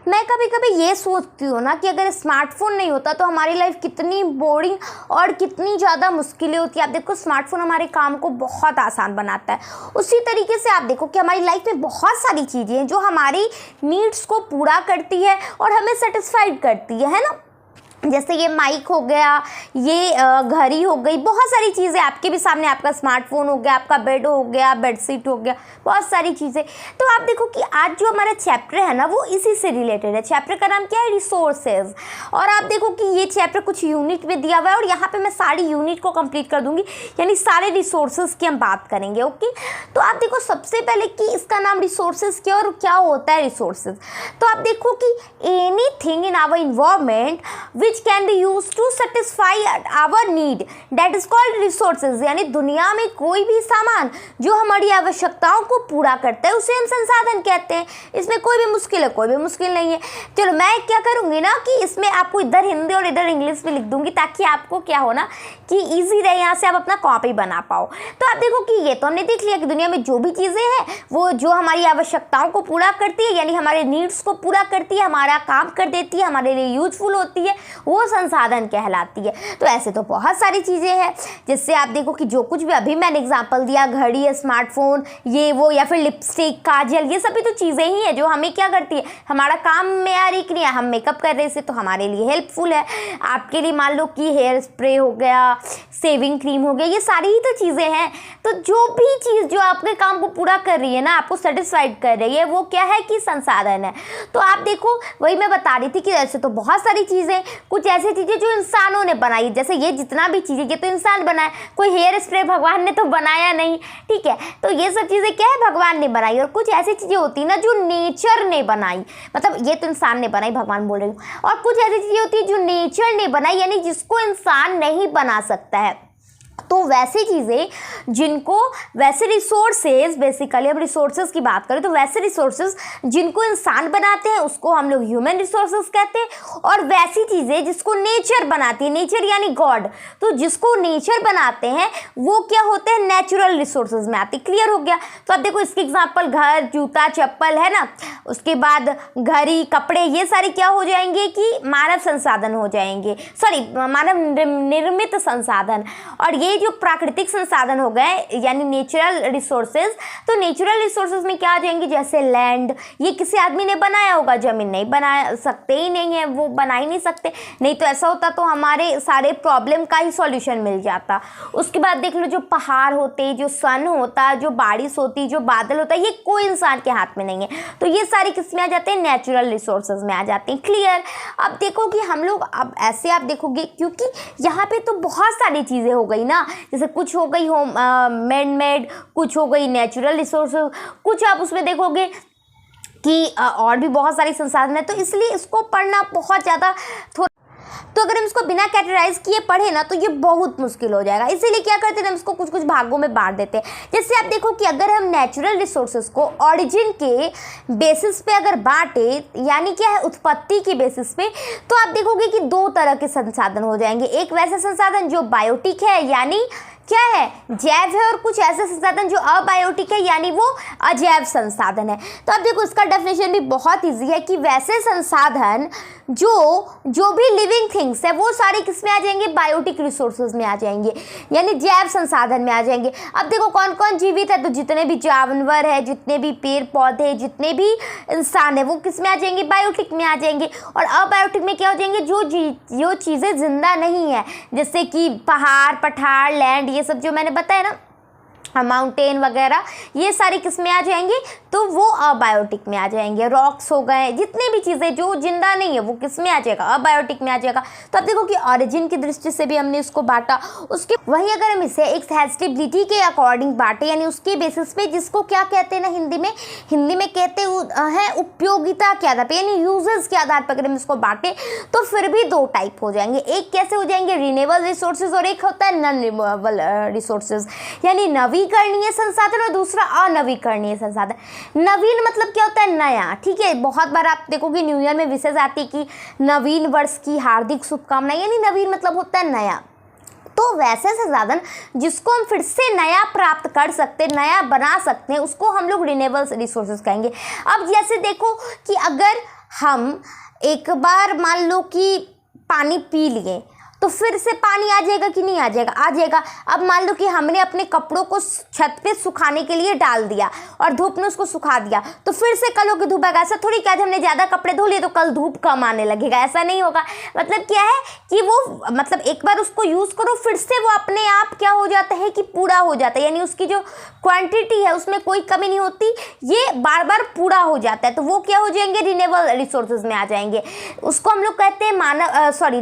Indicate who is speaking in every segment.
Speaker 1: मैं कभी कभी ये सोचती हूँ ना कि अगर स्मार्टफोन नहीं होता तो हमारी लाइफ कितनी बोरिंग और कितनी ज़्यादा मुश्किलें होती है। आप देखो स्मार्टफोन हमारे काम को बहुत आसान बनाता है। उसी तरीके से आप देखो कि हमारी लाइफ में बहुत सारी चीज़ें हैं जो हमारी नीड्स को पूरा करती है और हमें सेटिस्फाइड करती है ना। जैसे ये माइक हो गया, ये घड़ी हो गई, बहुत सारी चीज़ें आपके भी सामने, आपका स्मार्टफोन हो गया, आपका बेड हो गया, बेडशीट हो गया, बहुत सारी चीज़ें। तो आप देखो कि आज जो हमारा चैप्टर है ना वो इसी से रिलेटेड है। चैप्टर का नाम क्या है? रिसोर्सेज। और आप देखो कि ये चैप्टर कुछ यूनिट में दिया हुआ है और यहाँ पे मैं सारी यूनिट को कंप्लीट कर दूंगी, यानी सारे रिसोर्सेज की हम बात करेंगे। ओके, तो आप देखो सबसे पहले कि इसका नाम रिसोर्सेज क्या और क्या होता है रिसोर्सेज। तो आप देखो कि anything in our environment which can be used to satisfy our need that is called resources। यानी दुनिया में कोई भी सामान जो हमारी आवश्यकताओं को पूरा करता है उसे हम संसाधन कहते हैं। इसमें कोई भी मुश्किल है? कोई भी मुश्किल नहीं है। चलो मैं क्या करूँगी ना कि इसमें आपको इधर हिंदी और इधर इंग्लिश में लिख दूंगी ताकि आपको क्या हो ना कि ईजी रहे, यहाँ से आप अपना कॉपी बना पाओ। तो आप देखो कि ये तो हमने देख लिया कि दुनिया में जो भी चीज़ें हैं वो जो हमारी आवश्यकताओं को पूरा करती है, यानी हमारे नीड्स को पूरा करती है, हमारा काम कर देती है, हमारे लिए यूजफुल होती है, वो संसाधन कहलाती है। तो ऐसे तो बहुत सारी चीज़ें हैं जिससे आप देखो कि जो कुछ भी अभी मैंने एग्जांपल दिया, घड़ी, स्मार्टफोन, ये वो, या फिर लिपस्टिक, काजल, ये सभी तो चीज़ें ही हैं जो हमें क्या करती है, हमारा काम में आ रही कि नहीं, हम मेकअप कर रहे से तो हमारे लिए हेल्पफुल है। आपके लिए मान लो कि हेयर स्प्रे हो गया, सेविंग क्रीम हो गया, ये सारी ही तो चीज़ें हैं। तो जो भी चीज़ जो आपके काम को पूरा कर रही है ना, आपको सेटिस्फाइड कर रही है, वो क्या है कि संसाधन है। तो आप देखो वही मैं बता रही थी कि ऐसे तो बहुत सारी चीज़ें, कुछ ऐसी चीज़ें जो इंसानों ने बनाई, जैसे ये जितना भी चीज़ें ये तो इंसान बनाए, कोई हेयर स्प्रे भगवान ने तो बनाया नहीं, ठीक है। तो ये सब चीज़ें क्या है, भगवान ने बनाई। और कुछ ऐसी चीज़ें होती है ना जो नेचर ने बनाई, मतलब ये तो इंसान ने बनाई, भगवान बोल रही हूँ। और कुछ ऐसी चीज़ें होती है जो नेचर ने बनाई, यानी जिसको इंसान नहीं बना सकता है। तो वैसी चीज़ें जिनको, वैसे रिसोर्सेज, बेसिकली अब रिसोर्सेज की बात करें तो वैसे रिसोर्सेज जिनको इंसान बनाते हैं उसको हम लोग ह्यूमन रिसोर्सेज कहते हैं। और वैसी चीज़ें जिसको नेचर बनाती है, नेचर यानी गॉड, तो जिसको नेचर बनाते हैं वो क्या होते हैं, नेचुरल रिसोर्सेज में आती। क्लियर हो गया। तो अब देखो इसके एग्जाम्पल घर, जूता, चप्पल है ना, उसके बाद घड़ी, कपड़े, ये सारे क्या हो जाएंगे कि मानव संसाधन हो जाएंगे, सॉरी मानव निर्मित संसाधन। और ये जो प्राकृतिक संसाधन हो गए यानी नेचुरल रिसोर्सेज, तो नेचुरल रिसोर्सेज में क्या आ जाएंगे, जैसे लैंड, ये किसी आदमी ने बनाया होगा, जमीन नहीं बना सकते ही नहीं है, वो बना ही नहीं सकते, नहीं तो ऐसा होता तो हमारे सारे प्रॉब्लम का ही सॉल्यूशन मिल जाता। उसके बाद देख लो जो पहाड़ होते, जो सन होता, जो बारिश होती, जो बादल होता, ये कोई इंसान के हाथ में नहीं है। तो ये सारी किसमें आ जाते हैं, नेचुरल रिसोर्सेज में आ जाते हैं। क्लियर। अब देखो कि हम लोग अब ऐसे आप देखोगे क्योंकि यहाँ पे तो बहुत सारी चीज़ें हो गई ना, जैसे कुछ हो गई होम मेड, कुछ हो गई नेचुरल रिसोर्सेज, कुछ आप उसमें देखोगे कि और भी बहुत सारी संसाधन है। तो इसलिए इसको पढ़ना बहुत ज़्यादा तो अगर हम इसको बिना कैटेगराइज किए पढ़े ना तो ये बहुत मुश्किल हो जाएगा। इसीलिए क्या करते हैं, हम इसको कुछ कुछ भागों में बांट देते हैं। जैसे आप देखो कि अगर हम नेचुरल रिसोर्सेज को ऑरिजिन के बेसिस पे अगर बांटे, यानी क्या है, उत्पत्ति के बेसिस पे, तो आप देखोगे कि दो तरह के संसाधन हो जाएंगे। एक वैसे संसाधन जो बायोटिक है यानी क्या है, जैव है, और कुछ ऐसे संसाधन जो अबायोटिक है यानी वो अजैव संसाधन है। तो अब देखो इसका डेफिनेशन भी बहुत इजी है कि वैसे संसाधन जो भी लिविंग थिंग्स है वो सारे किस में आ जाएंगे, बायोटिक रिसोर्सेज में आ जाएंगे, यानी जैव संसाधन में आ जाएंगे। अब देखो कौन कौन जीवित है, तो जितने भी जानवर है, जितने भी पेड़ पौधे, जितने भी इंसान है, वो किस में आ जाएंगे, बायोटिक में आ जाएंगे। और अबायोटिक में क्या हो जाएंगे, जो चीज़ें जिंदा नहीं है, जैसे कि पहाड़, पठार, लैंड, ये सब जो मैंने बताया ना, माउंटेन वगैरह, ये सारी किस में आ जाएंगे, तो वो अबायोटिक में आ जाएंगे। रॉक्स हो गए, जितनी भी चीज़ें जो जिंदा नहीं है वो किस में आ जाएगा, अबायोटिक में आ जाएगा। तो अब देखो कि ऑरिजिन की दृष्टि से भी हमने इसको बांटा। उसके वहीं अगर हम इसे एक्सेसिबिलिटी के अकॉर्डिंग बांटे, यानी उसके बेसिस पे, जिसको क्या कहते हैं ना हिंदी में कहते हैं उपयोगिता के आधार पर, यानी यूजेस के आधार पर अगर हम इसको बांटे तो फिर भी दो टाइप हो जाएंगे। एक कैसे हो जाएंगे, रिन्यूएबल रिसोर्सेज, और एक होता है नॉन रिन्यूएबल रिसोर्सेज, यानी नवीकरणीय संसाधन, और दूसरा अनवीकरणीय संसाधन। नवीन मतलब क्या होता है, नया, ठीक है। बहुत बार आप देखोगे न्यू ईयर में विशेष आती है कि नवीन वर्ष की हार्दिक शुभकामनाएं, यानी नवीन मतलब होता है नया। तो वैसे संसाधन जिसको हम फिर से नया प्राप्त कर सकते हैं, नया बना सकते हैं, उसको हम लोग रिन्यूएबल रिसोर्सेज कहेंगे। अब जैसे देखो कि अगर हम एक बार मान लो कि पानी पी लिए तो फिर से पानी आ जाएगा कि नहीं आ जाएगा? आ जाएगा। अब मान लो कि हमने अपने कपड़ों को छत पे सुखाने के लिए डाल दिया और धूप में उसको सुखा दिया, तो फिर से कल होगी धूप आएगा। ऐसा थोड़ी क्या हमने ज़्यादा कपड़े धो लिए तो कल धूप कम आने लगेगा, ऐसा नहीं होगा। मतलब क्या है कि वो मतलब एक बार उसको यूज़ करो फिर से वो अपने आप क्या हो जाता है कि पूरा हो जाता है, यानी उसकी जो क्वांटिटी है उसमें कोई कमी नहीं होती, ये बार बार पूरा हो जाता है। तो वो क्या हो जाएंगे? रिन्यूएबल रिसोर्सेज में आ जाएंगे। उसको हम लोग कहते हैं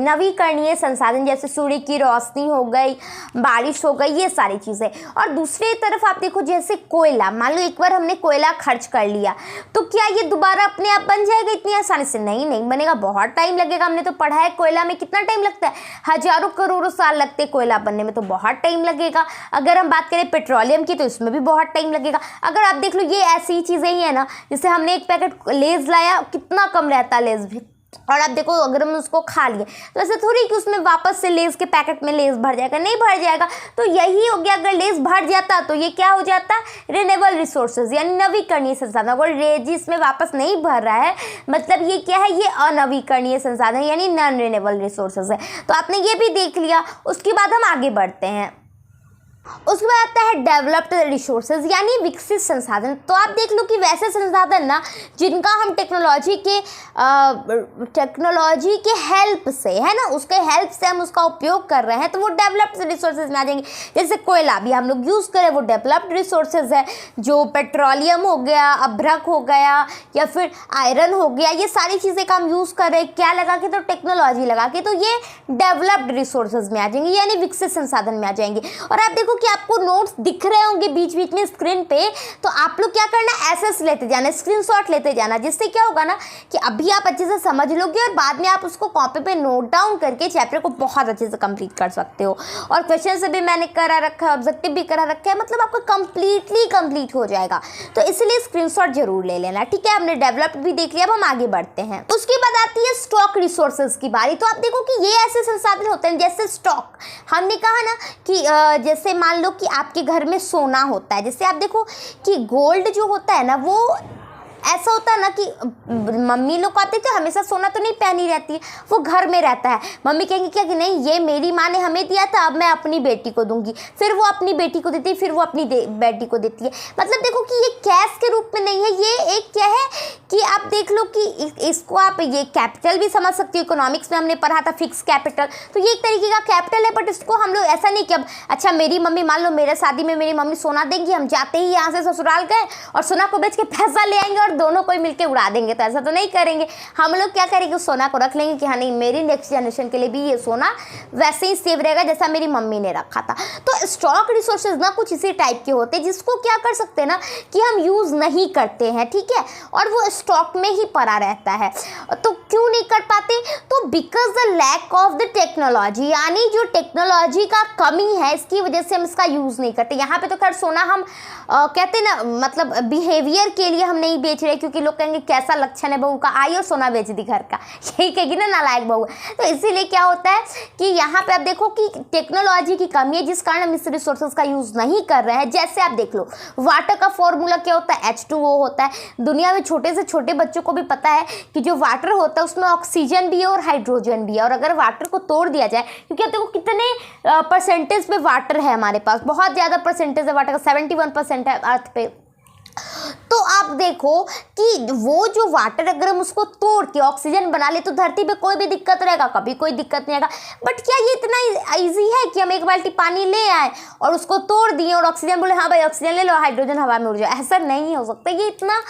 Speaker 1: नवीकरणीय संसाधन, जैसे सूर्य की रोशनी हो गई, बारिश हो गई, ये सारी चीज़ें। और दूसरी तरफ आप देखो जैसे कोयला, मान लो एक बार हमने कोयला खर्च कर लिया तो क्या ये दोबारा अपने आप बन जाएगा इतनी आसानी से? नहीं बनेगा, बहुत टाइम लगेगा। हमने तो पढ़ा है कोयला में कितना टाइम लगता है, हजारों करोड़ों साल लगते हैं कोयला बनने में, तो बहुत टाइम लगेगा। अगर हम बात करें पेट्रोलियम की तो इसमें भी बहुत टाइम लगेगा। अगर आप देख लो ये ऐसी चीज़ें ही है ना, जैसे हमने एक पैकेट लेज़ लाया, कितना कम रहता है लेज़ भी, और आप देखो अगर हम उसको खा लिए तो ऐसे थोड़ी कि उसमें वापस से लेज़ के पैकेट में लेज़ भर जाएगा, नहीं भर जाएगा। तो यही हो गया, अगर लेज़ भर जाता तो ये क्या हो जाता? रिन्यूएबल रिसोर्सेज यानी नवीकरणीय संसाधन। अगर लेज़ इसमें वापस नहीं भर रहा है मतलब ये क्या है? ये अनवीकरणीय संसाधन यानी नॉन रिन्यूएबल रिसोर्सेज है। तो आपने ये भी देख लिया। उसके बाद हम आगे बढ़ते हैं। उसके बाद आता है डेवलप्ड रिसोर्सेज यानी विकसित संसाधन। तो आप देख लो कि वैसे संसाधन ना जिनका हम टेक्नोलॉजी के हेल्प से, है ना, उसके हेल्प से हम उसका उपयोग कर रहे हैं, तो वो डेवलप्ड रिसोर्सेज में आ जाएंगे। जैसे कोयला भी हम लोग यूज़ करें, वो डेवलप्ड रिसोर्सेज है। जो पेट्रोलियम हो गया, अभ्रक हो गया, या फिर आयरन हो गया, ये सारी चीज़ें का हम यूज़ कर रहे हैं क्या लगा के? तो टेक्नोलॉजी लगा के, तो ये डेवलप्ड रिसोर्सेज में आ जाएंगे यानी विकसित संसाधन में आ जाएंगे। और आप देखो कि आपको नोट्स दिख रहे होंगे बीच बीच में स्क्रीन पे, तो आप लोग क्या करना, एसएस लेते जाना, स्क्रीनशॉट लेते जाना, जिससे क्या होगा ना कि अभी आप अच्छे से समझ लोगे और बाद में आप उसको कॉपी पे नोट डाउन करके चैप्टर को बहुत अच्छे से कंप्लीट कर सकते हो। और क्वेश्चन से भी मैंने करा रखा है, ऑब्जेक्टिव भी करा रखा है, मतलब आपका कंप्लीटली कंप्लीट हो जाएगा। तो इसलिए स्क्रीनशॉट जरूर ले लेना, ठीक है। हमने डेवलप्ड भी देख लिया, अब हम आगे बढ़ते हैं। उसके बाद आती है स्टॉक रिसोर्सेज की बारी। तो आप देखो कि ये ऐसे संसाधन होते हैं जैसे स्टॉक, हमने कहा ना कि जैसे मान लो कि आपके घर में सोना होता है, जैसे आप देखो कि गोल्ड जो होता है ना वो ऐसा होता है ना कि मम्मी लोग आते थे हमेशा सोना तो नहीं पहनी रहती है, वो घर में रहता है। मम्मी कहेंगी क्या कि नहीं ये मेरी माँ ने हमें दिया था, अब मैं अपनी बेटी को दूंगी, फिर वो अपनी बेटी को देती है, फिर वो अपनी बेटी को देती है। मतलब देखो कि ये कैश के रूप में नहीं है, ये एक क्या है कि आप देख लो कि इसको आप ये कैपिटल भी समझ सकते हो। इकोनॉमिक्स में हमने पढ़ा था फिक्स कैपिटल, तो ये एक तरीके का कैपिटल है। बट इसको हम लोग ऐसा नहीं कि अब अच्छा मेरी मम्मी, मान लो मेरे शादी में मेरी मम्मी सोना देंगी, हम जाते ही यहाँ से ससुराल गए और सोना को बेच के पैसा ले आएंगे और दोनों कोई मिलके उड़ा देंगे, तो ऐसा तो नहीं करेंगे। हम लोग क्या करेंगे, उस सोना को रख लेंगे कि हाँ नहीं मेरी नेक्स्ट जनरेशन के लिए भी ये सोना वैसे ही सेव रहेगा जैसा मेरी मम्मी ने रखा था। तो स्टॉक रिसोर्सेज ना कुछ इसी टाइप के होते हैं जिसको क्या कर सकते हैं ना कि हम यूज़ नहीं करते हैं, ठीक है, और वो स्टॉक में ही पड़ा रहता है। तो क्यों नहीं कर पाते? तो because the lack of the technology, यानी जो टेक्नोलॉजी का कमी है इसकी वजह से हम इसका यूज़ नहीं करते। यहाँ पे तो खैर सोना हम कहते हैं ना, मतलब बिहेवियर के लिए हम नहीं बेच रहे, क्योंकि लोग कहेंगे कैसा लक्षण है बहू का, आई और सोना बेच दी घर का, यही कहेगी ना नालायक बहू। तो इसीलिए क्या होता है कि यहाँ पे आप देखो कि टेक्नोलॉजी की कमी है जिस कारण हम इस रिसोर्सेज का यूज़ नहीं कर रहे हैं। जैसे आप देख लो वाटर का फॉर्मूला क्या होता है, H2O होता है। दुनिया में छोटे से छोटे बच्चों को भी पता है कि जो वाटर होता है उसमें ऑक्सीजन भी है और हाइड्रोजन भी है, और अगर वाटर को तोड़ दिया जाए, क्योंकि आप देखो कितने परसेंटेज पे वाटर है हमारे पास, बहुत ज़्यादा परसेंटेज है वाटर का, 71% है अर्थ पे। तो आप देखो कि वो जो वाटर अगर हम उसको तोड़ के ऑक्सीजन बना ले तो धरती पे कोई भी दिक्कत रहेगा, कभी कोई दिक्कत नहीं आएगा। बट क्या ये इतना इजी है कि हम एक बाल्टी पानी ले आए और उसको तोड़ दिए और ऑक्सीजन बोले हाँ भाई ऑक्सीजन ले लो, हाइड्रोजन हवा में उड़ जाए? ऐसा नहीं हो सकता, ये इतना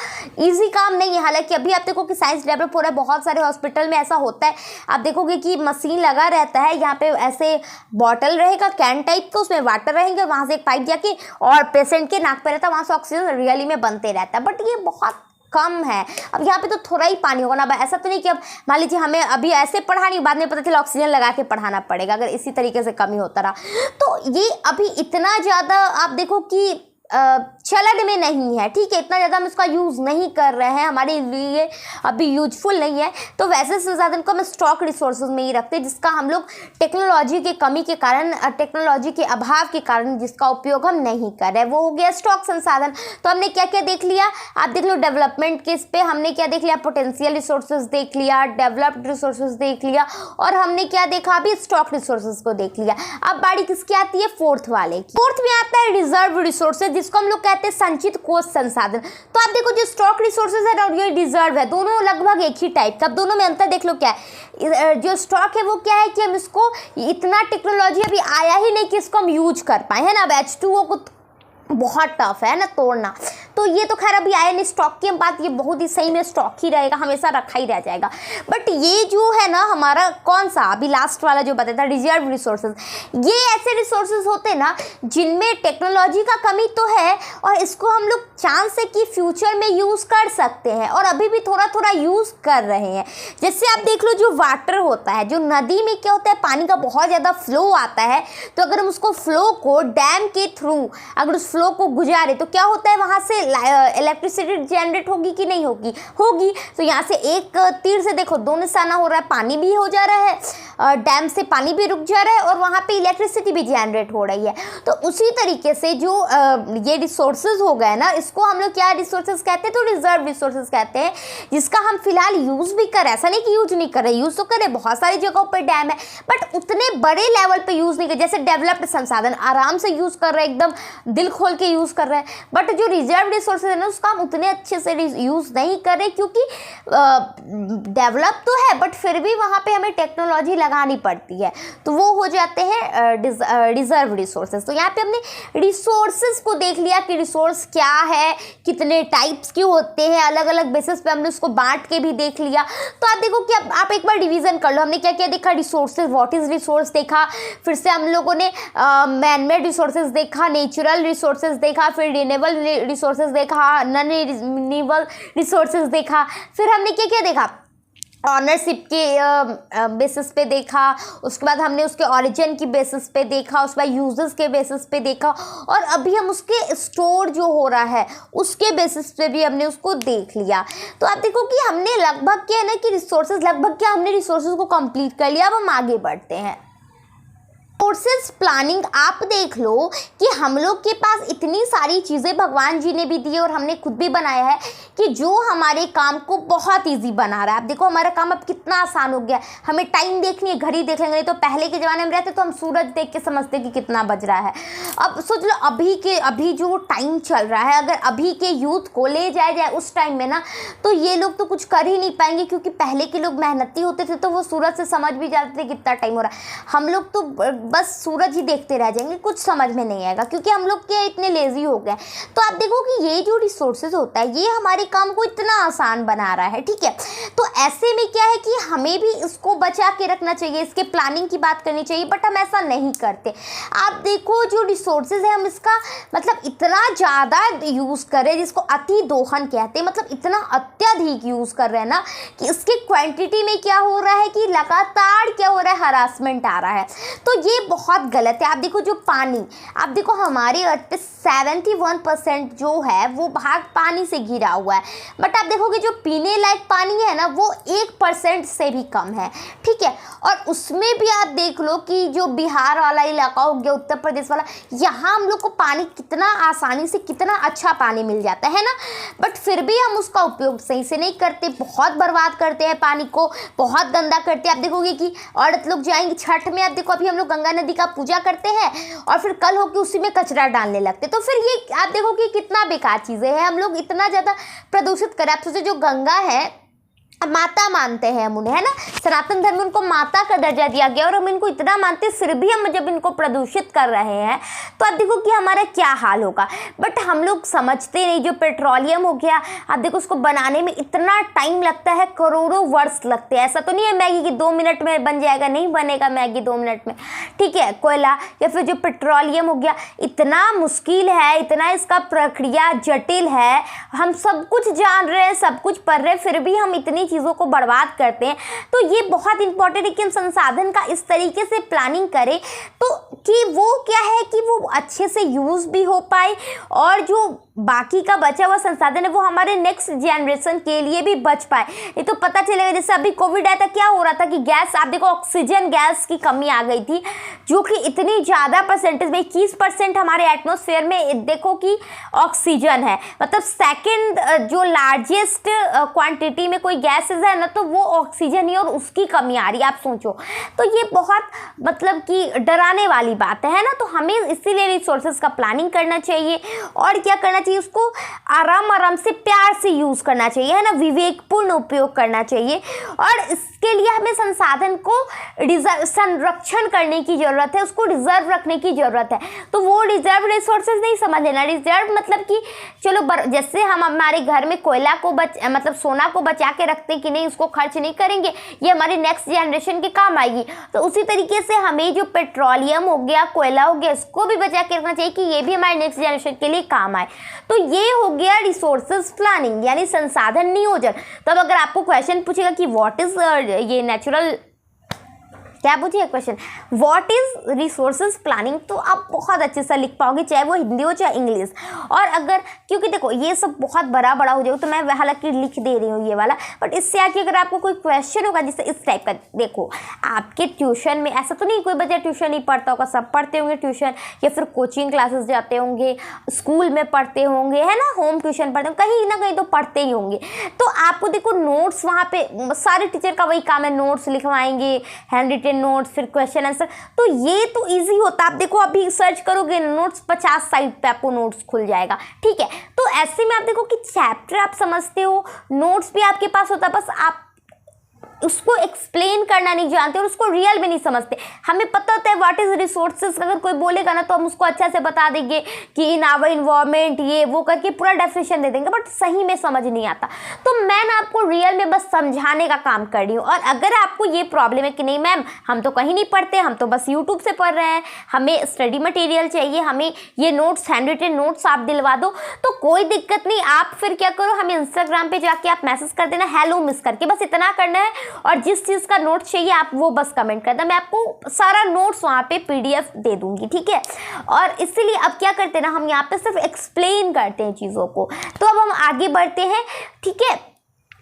Speaker 1: ईजी काम नहीं है। हालांकि अभी आप देखो कि साइंस डेवलप हो रहा है, बहुत सारे हॉस्पिटल में ऐसा होता है। आप देखोगे कि मशीन लगा रहता है, यहाँ पे ऐसे बॉटल रहेगा कैन टाइप का, उसमें वाटर रहेंगे, वहाँ से एक पाइप जाके और पेशेंट के नाक पे रहता है, वहाँ से ऑक्सीजन रियली में बनते रहता है। बट ये बहुत कम है। अब यहाँ पे तो थोड़ा ही पानी होगा ना, ऐसा तो नहीं कि अब मान लीजिए हमें अभी ऐसे पढ़ानी, बाद में पता चला ऑक्सीजन लगा के पढ़ाना पड़ेगा, अगर इसी तरीके से कमी होता रहा। तो ये अभी इतना ज़्यादा आप देखो कि चलन में नहीं है, ठीक है, इतना ज़्यादा हम इसका यूज़ नहीं कर रहे हैं, हमारे लिए अभी यूजफुल नहीं है, तो वैसे संसाधन को हम स्टॉक रिसोर्सेज में ही रखते हैं, जिसका हम लोग टेक्नोलॉजी की कमी के कारण, टेक्नोलॉजी के अभाव के कारण जिसका उपयोग हम नहीं कर रहे, वो हो गया स्टॉक संसाधन। तो हमने क्या क्या देख लिया, आप देख लो डेवलपमेंट के इस पे हमने क्या देख लिया, पोटेंशियल रिसोर्सेज देख लिया, डेवलप्ड रिसोर्सेज देख लिया, और हमने क्या देखा अभी, स्टॉक रिसोर्सेज को देख लिया। अब बारी किसकी आती है, फोर्थ वाले की। फोर्थ में आता है रिजर्व रिसोर्सेज, जिसको हम लोग कहते हैं संचित कोष संसाधन। तो आप देखो जो स्टॉक रिसोर्सेज है और ये रिजर्व है, दोनों लगभग एक ही टाइप का, दोनों में अंतर देख लो क्या है। जो स्टॉक है वो क्या है कि हम इसको, इतना टेक्नोलॉजी अभी आया ही नहीं कि इसको हम यूज कर पाए, है ना। अब H2O को बहुत टफ है ना तोड़ना, तो ये तो खैर अभी आया नहीं। स्टॉक की बात, ये बहुत ही सही में स्टॉक ही रहेगा, हमेशा रखा ही रह जाएगा। बट ये जो है ना हमारा कौन सा अभी लास्ट वाला जो बताया था, रिजर्व रिसोर्सेज, ये ऐसे रिसोर्सेज होते हैं ना जिनमें टेक्नोलॉजी का कमी तो है, और इसको हम लोग चांस है कि फ्यूचर में यूज़ कर सकते हैं, और अभी भी थोड़ा थोड़ा यूज़ कर रहे हैं। जैसे आप देख लो जो वाटर होता है, जो नदी में क्या होता है, पानी का बहुत ज़्यादा फ्लो आता है, तो अगर हम उसको फ्लो को डैम के थ्रू अगर उस फ्लो को गुजारे तो क्या होता है, वहाँ से इलेक्ट्रिसिटी जनरेट होगी कि नहीं होगी, होगी। तो यहाँ से एक तीर से देखो दो निशाना हो रहा है, पानी भी हो जा रहा है, डैम से पानी भी रुक जा रहा है, और वहाँ पे इलेक्ट्रिसिटी भी जनरेट हो रही है। तो उसी तरीके से जो ये रिसोर्सेज हो गए ना, इसको हम लोग क्या रिसोर्सेज कहते हैं, तो रिजर्व रिसोर्सेज कहते हैं, जिसका हम फिलहाल यूज़ भी करें, ऐसा नहीं कि यूज नहीं कर रहे, यूज़ तो करें, बहुत सारी जगहों पर डैम है, बट उतने बड़े लेवल पे यूज़ नहीं कर। जैसे डेवलप्ड संसाधन आराम से यूज़ कर रहे हैं, एकदम दिल खोल के यूज़ कर रहे हैं, बट जो रिजर्व रिसोर्सेज है ना उसका हम उतने अच्छे से यूज़ नहीं कर रहे, क्योंकि डेवलप तो है बट फिर भी वहाँ पे हमें टेक्नोलॉजी लगानी पड़ती है, तो वो हो जाते हैं रिजर्व रिसोर्सेज। तो यहाँ पे हमने रिसोर्सेज को देख लिया कि रिसोर्स क्या है, कितने टाइप्स के होते हैं, अलग अलग बेसिस पे हमने उसको बांट के भी देख लिया। तो आप देखो कि आप एक बार डिवीज़न कर लो, हमने क्या क्या देखा, रिसोर्सेज, व्हाट इज़ रिसोर्स देखा, फिर से हम लोगों ने मैन मेड रिसोर्सेज देखा, नेचुरल रिसोर्सेज देखा, फिर रिन्यूएबल रिसोर्सेज देखा, नॉन रिन्यूएबल रिसोर्सेज देखा, फिर हमने क्या क्या देखा, ऑनरशिप के बेसिस पे देखा, उसके बाद हमने उसके ओरिजिन की बेसिस पे देखा, उसके बाद यूजेस के बेसिस पे देखा, और अभी हम उसके स्टोर जो हो रहा है उसके बेसिस पे भी हमने उसको देख लिया। तो आप देखो कि हमने लगभग क्या है ना कि रिसोर्सेज, लगभग क्या हमने रिसोर्सेज को कंप्लीट कर लिया। अब हम आगे बढ़ते हैं। रिसोर्सेज प्लानिंग, आप देख लो कि हम लोग के पास इतनी सारी चीज़ें भगवान जी ने भी दी है और हमने खुद भी बनाया है कि जो हमारे काम को बहुत इजी बना रहा है। आप देखो हमारा काम अब कितना आसान हो गया, हमें टाइम देखनी है, घड़ी देख लेंगे, नहीं तो पहले के ज़माने में रहते तो हम सूरज देख के समझते कि कितना बज रहा है। अब सोच लो अभी जो टाइम चल रहा है, अगर अभी के यूथ को ले जाया जाए उस टाइम में ना, तो ये लोग तो कुछ कर ही नहीं पाएंगे, क्योंकि पहले के लोग मेहनती होते थे तो वो सूरज से समझ भी जाते थे कितना टाइम हो रहा है। हम लोग तो बस सूरज ही देखते रह जाएंगे, कुछ समझ में नहीं आएगा, क्योंकि हम लोग क्या इतने लेजी हो गए। तो आप देखो कि ये जो रिसोर्सेज होता है ये हमारे काम को इतना आसान बना रहा है, ठीक है। तो ऐसे में क्या है कि हमें भी इसको बचा के रखना चाहिए, इसके प्लानिंग की बात करनी चाहिए, बट हम ऐसा नहीं करते। आप देखो जो रिसोर्सेज है हम इसका मतलब इतना ज़्यादा यूज़ कर रहे हैं, जिसको अति दोहन कहते हैं, मतलब इतना अत्यधिक यूज़ कर रहे हैं ना कि इसके क्वांटिटी में क्या हो रहा है कि लगातार क्या हो रहा है, हरासमेंट आ रहा है। तो ये बहुत गलत है। आप देखो जो पानी, आप देखो हमारे अर्थ पे 71% जो है वो भाग पानी से घिरा हुआ है, बट आप देखोगे जो पीने लायक पानी है ना वो 1% से भी कम है, ठीक है। और उसमें भी आप देख लो कि जो बिहार वाला इलाका हो गया, उत्तर प्रदेश वाला, यहाँ हम लोग को पानी कितना आसानी से, कितना अच्छा पानी मिल जाता है ना, बट फिर भी हम उसका उपयोग सही से नहीं करते, बहुत बर्बाद करते हैं पानी को, बहुत गंदा करते हैं। आप देखोगे कि औरत लोग जाएंगी छठ में, आप देखो अभी हम लोग गंगा नदी का पूजा करते हैं और फिर कल होकर उसी में कचरा डालने लगते, तो फिर ये आप देखो कि कितना बेकार चीज़ें हैं, हम लोग इतना ज़्यादा प्रदूषित करें। आप सोचो जो गंगा है माता मानते हैं हम उन्हें, है ना, सनातन धर्म में उनको माता का दर्जा दिया गया और हम इनको इतना मानते हैं, फिर भी हम जब इनको प्रदूषित कर रहे हैं तो आप देखो कि हमारा क्या हाल होगा। बट हम लोग समझते नहीं। जो पेट्रोलियम हो गया, आप देखो उसको बनाने में इतना टाइम लगता है, करोड़ों वर्ष लगते हैं। ऐसा तो नहीं है मैगी की 2 मिनट में बन जाएगा, नहीं बनेगा मैगी 2 मिनट में, ठीक है। कोयला या फिर जो पेट्रोलियम हो गया, इतना मुश्किल है, इतना इसका प्रक्रिया जटिल है, हम सब कुछ जान रहे हैं, सब कुछ पढ़ रहे हैं, फिर भी हम इतनी हैं, चीज़ों को बर्बाद करते हैं। तो ये बहुत इंपॉर्टेंट है कि हम संसाधन का इस तरीके से प्लानिंग करें तो कि वो क्या है कि वो अच्छे से यूज़ भी हो पाए और जो बाकी का बचा हुआ संसाधन है वो हमारे नेक्स्ट जनरेशन के लिए भी बच पाए। ये तो पता चलेगा, जैसे अभी कोविड आया था, क्या हो रहा था कि गैस, आप देखो ऑक्सीजन गैस की कमी आ गई थी, जो कि इतनी ज़्यादा परसेंटेज में 21% हमारे एटमॉस्फेयर में देखो कि ऑक्सीजन है, मतलब सेकंड जो लार्जेस्ट क्वांटिटी में कोई गैसेज है ना तो वो ऑक्सीजन ही, और उसकी कमी आ रही है। आप सोचो, तो ये बहुत मतलब कि डराने वाली बात है ना। तो हमें इसीलिए रिसोर्सेज का प्लानिंग करना चाहिए और क्या करना चाहिए, उसको आराम से प्यार से यूज़ करना चाहिए, है ना, विवेकपूर्ण उपयोग करना चाहिए। और इसके लिए हमें संसाधन को संरक्षण करने की ज़रूरत है, उसको रिजर्व रखने की ज़रूरत है। तो वो रिजर्व रिसोर्सेज नहीं समझ लेना। रिजर्व मतलब कि चलो जैसे हम हमारे घर में कोयला को मतलब सोना को बचा के रखते हैं कि नहीं, उसको खर्च नहीं करेंगे, ये हमारी नेक्स्ट जनरेशन के काम आएगी। तो उसी तरीके से हमें जो पेट्रोलियम हो गया, कोयला हो गया, इसको भी बचा के रखना चाहिए कि ये भी हमारे नेक्स्ट जनरेशन के लिए काम आए। तो ये हो गया रिसोर्सेज प्लानिंग यानी संसाधन नियोजन। तब अगर आपको क्वेश्चन पूछेगा कि व्हाट इज ये नेचुरल, क्या पूछिए question, what is resources planning, तो आप बहुत अच्छे से लिख पाओगे, चाहे वो हिंदी हो चाहे इंग्लिश। और अगर क्योंकि देखो ये सब बहुत बड़ा हो जाएगा तो मैं हालांकि लिख दे रही हूँ ये वाला, बट इससे आगे अगर आपको कोई क्वेश्चन होगा जैसे इस टाइप का, देखो आपके ट्यूशन में ऐसा तो नहीं कोई बच्चा ट्यूशन नहीं पढ़ता होगा, सब पढ़ते होंगे ट्यूशन, या फिर कोचिंग क्लासेस जाते होंगे, स्कूल में पढ़ते होंगे, है ना, होम ट्यूशन पढ़ते होंगे, कहीं ना कहीं तो पढ़ते ही होंगे। तो आपको देखो नोट्स वहाँ पे सारे टीचर का वही काम है, नोट्स लिखवाएंगे, हैंड रिटेन नोट्स, फिर क्वेश्चन आंसर। तो ये तो इजी होता है। आप देखो अभी सर्च करोगे नोट्स 50 साइड पे आपको नोट्स खुल जाएगा, ठीक है। तो ऐसे में आप देखो कि चैप्टर आप समझते हो, नोट्स भी आपके पास होता है, बस आप उसको एक्सप्लेन करना नहीं जानते और उसको रियल में नहीं समझते। हमें पता होता है व्हाट इज रिसोर्सेज, अगर कोई बोलेगा ना तो हम उसको अच्छा से बता देंगे कि इन आवर इन्वायरमेंट, ये वो करके पूरा डेफिनेशन दे देंगे, बट सही में समझ नहीं आता। तो मैं ना आपको रियल में बस समझाने का काम कर रही हूँ। और अगर आपको ये प्रॉब्लम है कि नहीं मैम हम तो कहीं नहीं पढ़ते, हम तो बस यूट्यूब से पढ़ रहे हैं, हमें स्टडी मटेरियल चाहिए, हमें ये नोट्स, हैंड रिटेन नोट्स आप दिलवा दो, तो कोई दिक्कत नहीं। आप फिर क्या करो, हमें इंस्टाग्राम पे जाके आप मैसेज कर देना हेलो मिस करके, बस इतना करना है। और जिस चीज़ का नोट चाहिए आप वो बस कमेंट कर दें, मैं आपको सारा नोट्स वहाँ पे PDF दे दूँगी, ठीक है। और इसीलिए अब क्या करते हैं ना, हम यहाँ पे सिर्फ एक्सप्लेन करते हैं चीज़ों को। तो अब हम आगे बढ़ते हैं, ठीक है।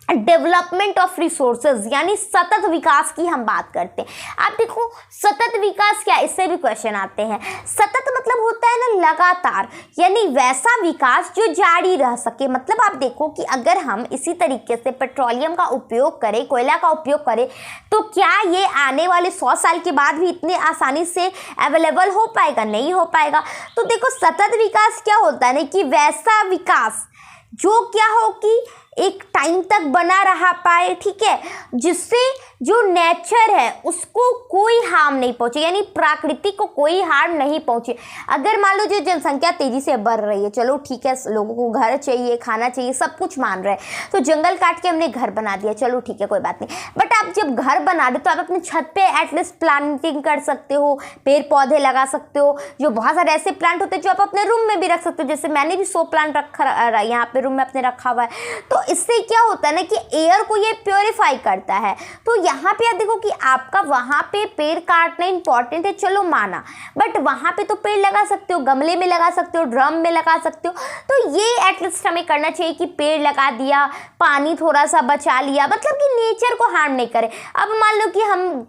Speaker 1: डेवलपमेंट ऑफ रिसोर्सेज यानी सतत विकास की हम बात करते हैं। आप देखो सतत विकास क्या, इससे भी क्वेश्चन आते हैं। सतत मतलब होता है ना लगातार, यानी वैसा विकास जो जारी रह सके। मतलब आप देखो कि अगर हम इसी तरीके से पेट्रोलियम का उपयोग करें, कोयला का उपयोग करें, तो क्या ये आने वाले 100 साल के बाद भी इतने आसानी से अवेलेबल हो पाएगा? नहीं हो पाएगा। तो देखो सतत विकास क्या होता है ना कि वैसा विकास जो क्या हो कि एक टाइम तक बना रहा पाए, ठीक है, जिससे जो नेचर है उसको कोई हार्म नहीं पहुंचे, यानी प्रकृति को कोई हार्म नहीं पहुंचे। अगर मान लो जो जनसंख्या तेजी से बढ़ रही है, चलो ठीक है, लोगों को घर चाहिए, खाना चाहिए, सब कुछ मान रहे हैं, तो जंगल काट के हमने घर बना दिया, चलो ठीक है कोई बात नहीं। बट आप जब घर बना दो तो आप अपने छत पे एटलीस्ट प्लांटिंग कर सकते हो, पेड़ पौधे लगा सकते हो। जो बहुत सारे ऐसे प्लांट होते हैं जो आप अपने रूम में भी रख सकते हो, जैसे मैंने भी 100 प्लांट रखा यहाँ पे रूम में अपने रखा हुआ है। तो इससे क्या होता है ना कि एयर को ये प्योरीफाई करता है। तो यहाँ पे आप देखो कि आपका वहाँ पे पेड़ काटना इंपॉर्टेंट है, चलो माना, बट वहाँ पे तो पेड़ लगा सकते हो, गमले में लगा सकते हो, ड्रम में लगा सकते हो। तो ये एटलीस्ट हमें करना चाहिए कि पेड़ लगा दिया, पानी थोड़ा सा बचा लिया, मतलब कि नेचर को हार्म नहीं करे। अब मान लो कि हम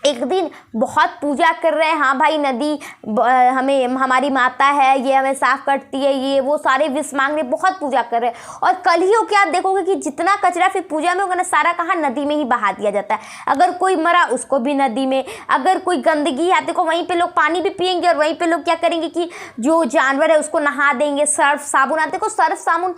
Speaker 1: एक दिन बहुत पूजा कर रहे हैं, हाँ भाई नदी हमें, हमारी माता है, ये हमें साफ करती है, ये वो सारे विश मांग रहे, बहुत पूजा कर रहे हैं, और कल ही होके आप देखोगे कि जितना कचरा फिर पूजा में होगा ना सारा कहाँ नदी में ही बहा दिया जाता है। अगर कोई मरा उसको भी नदी में, अगर कोई गंदगी है देखो वहीं पे लोग पानी भी पियेंगे, और वहीं पे लोग क्या करेंगे कि जो जानवर है उसको नहा देंगे, सर्फ साबुन आते देखो, सर्फ साबुन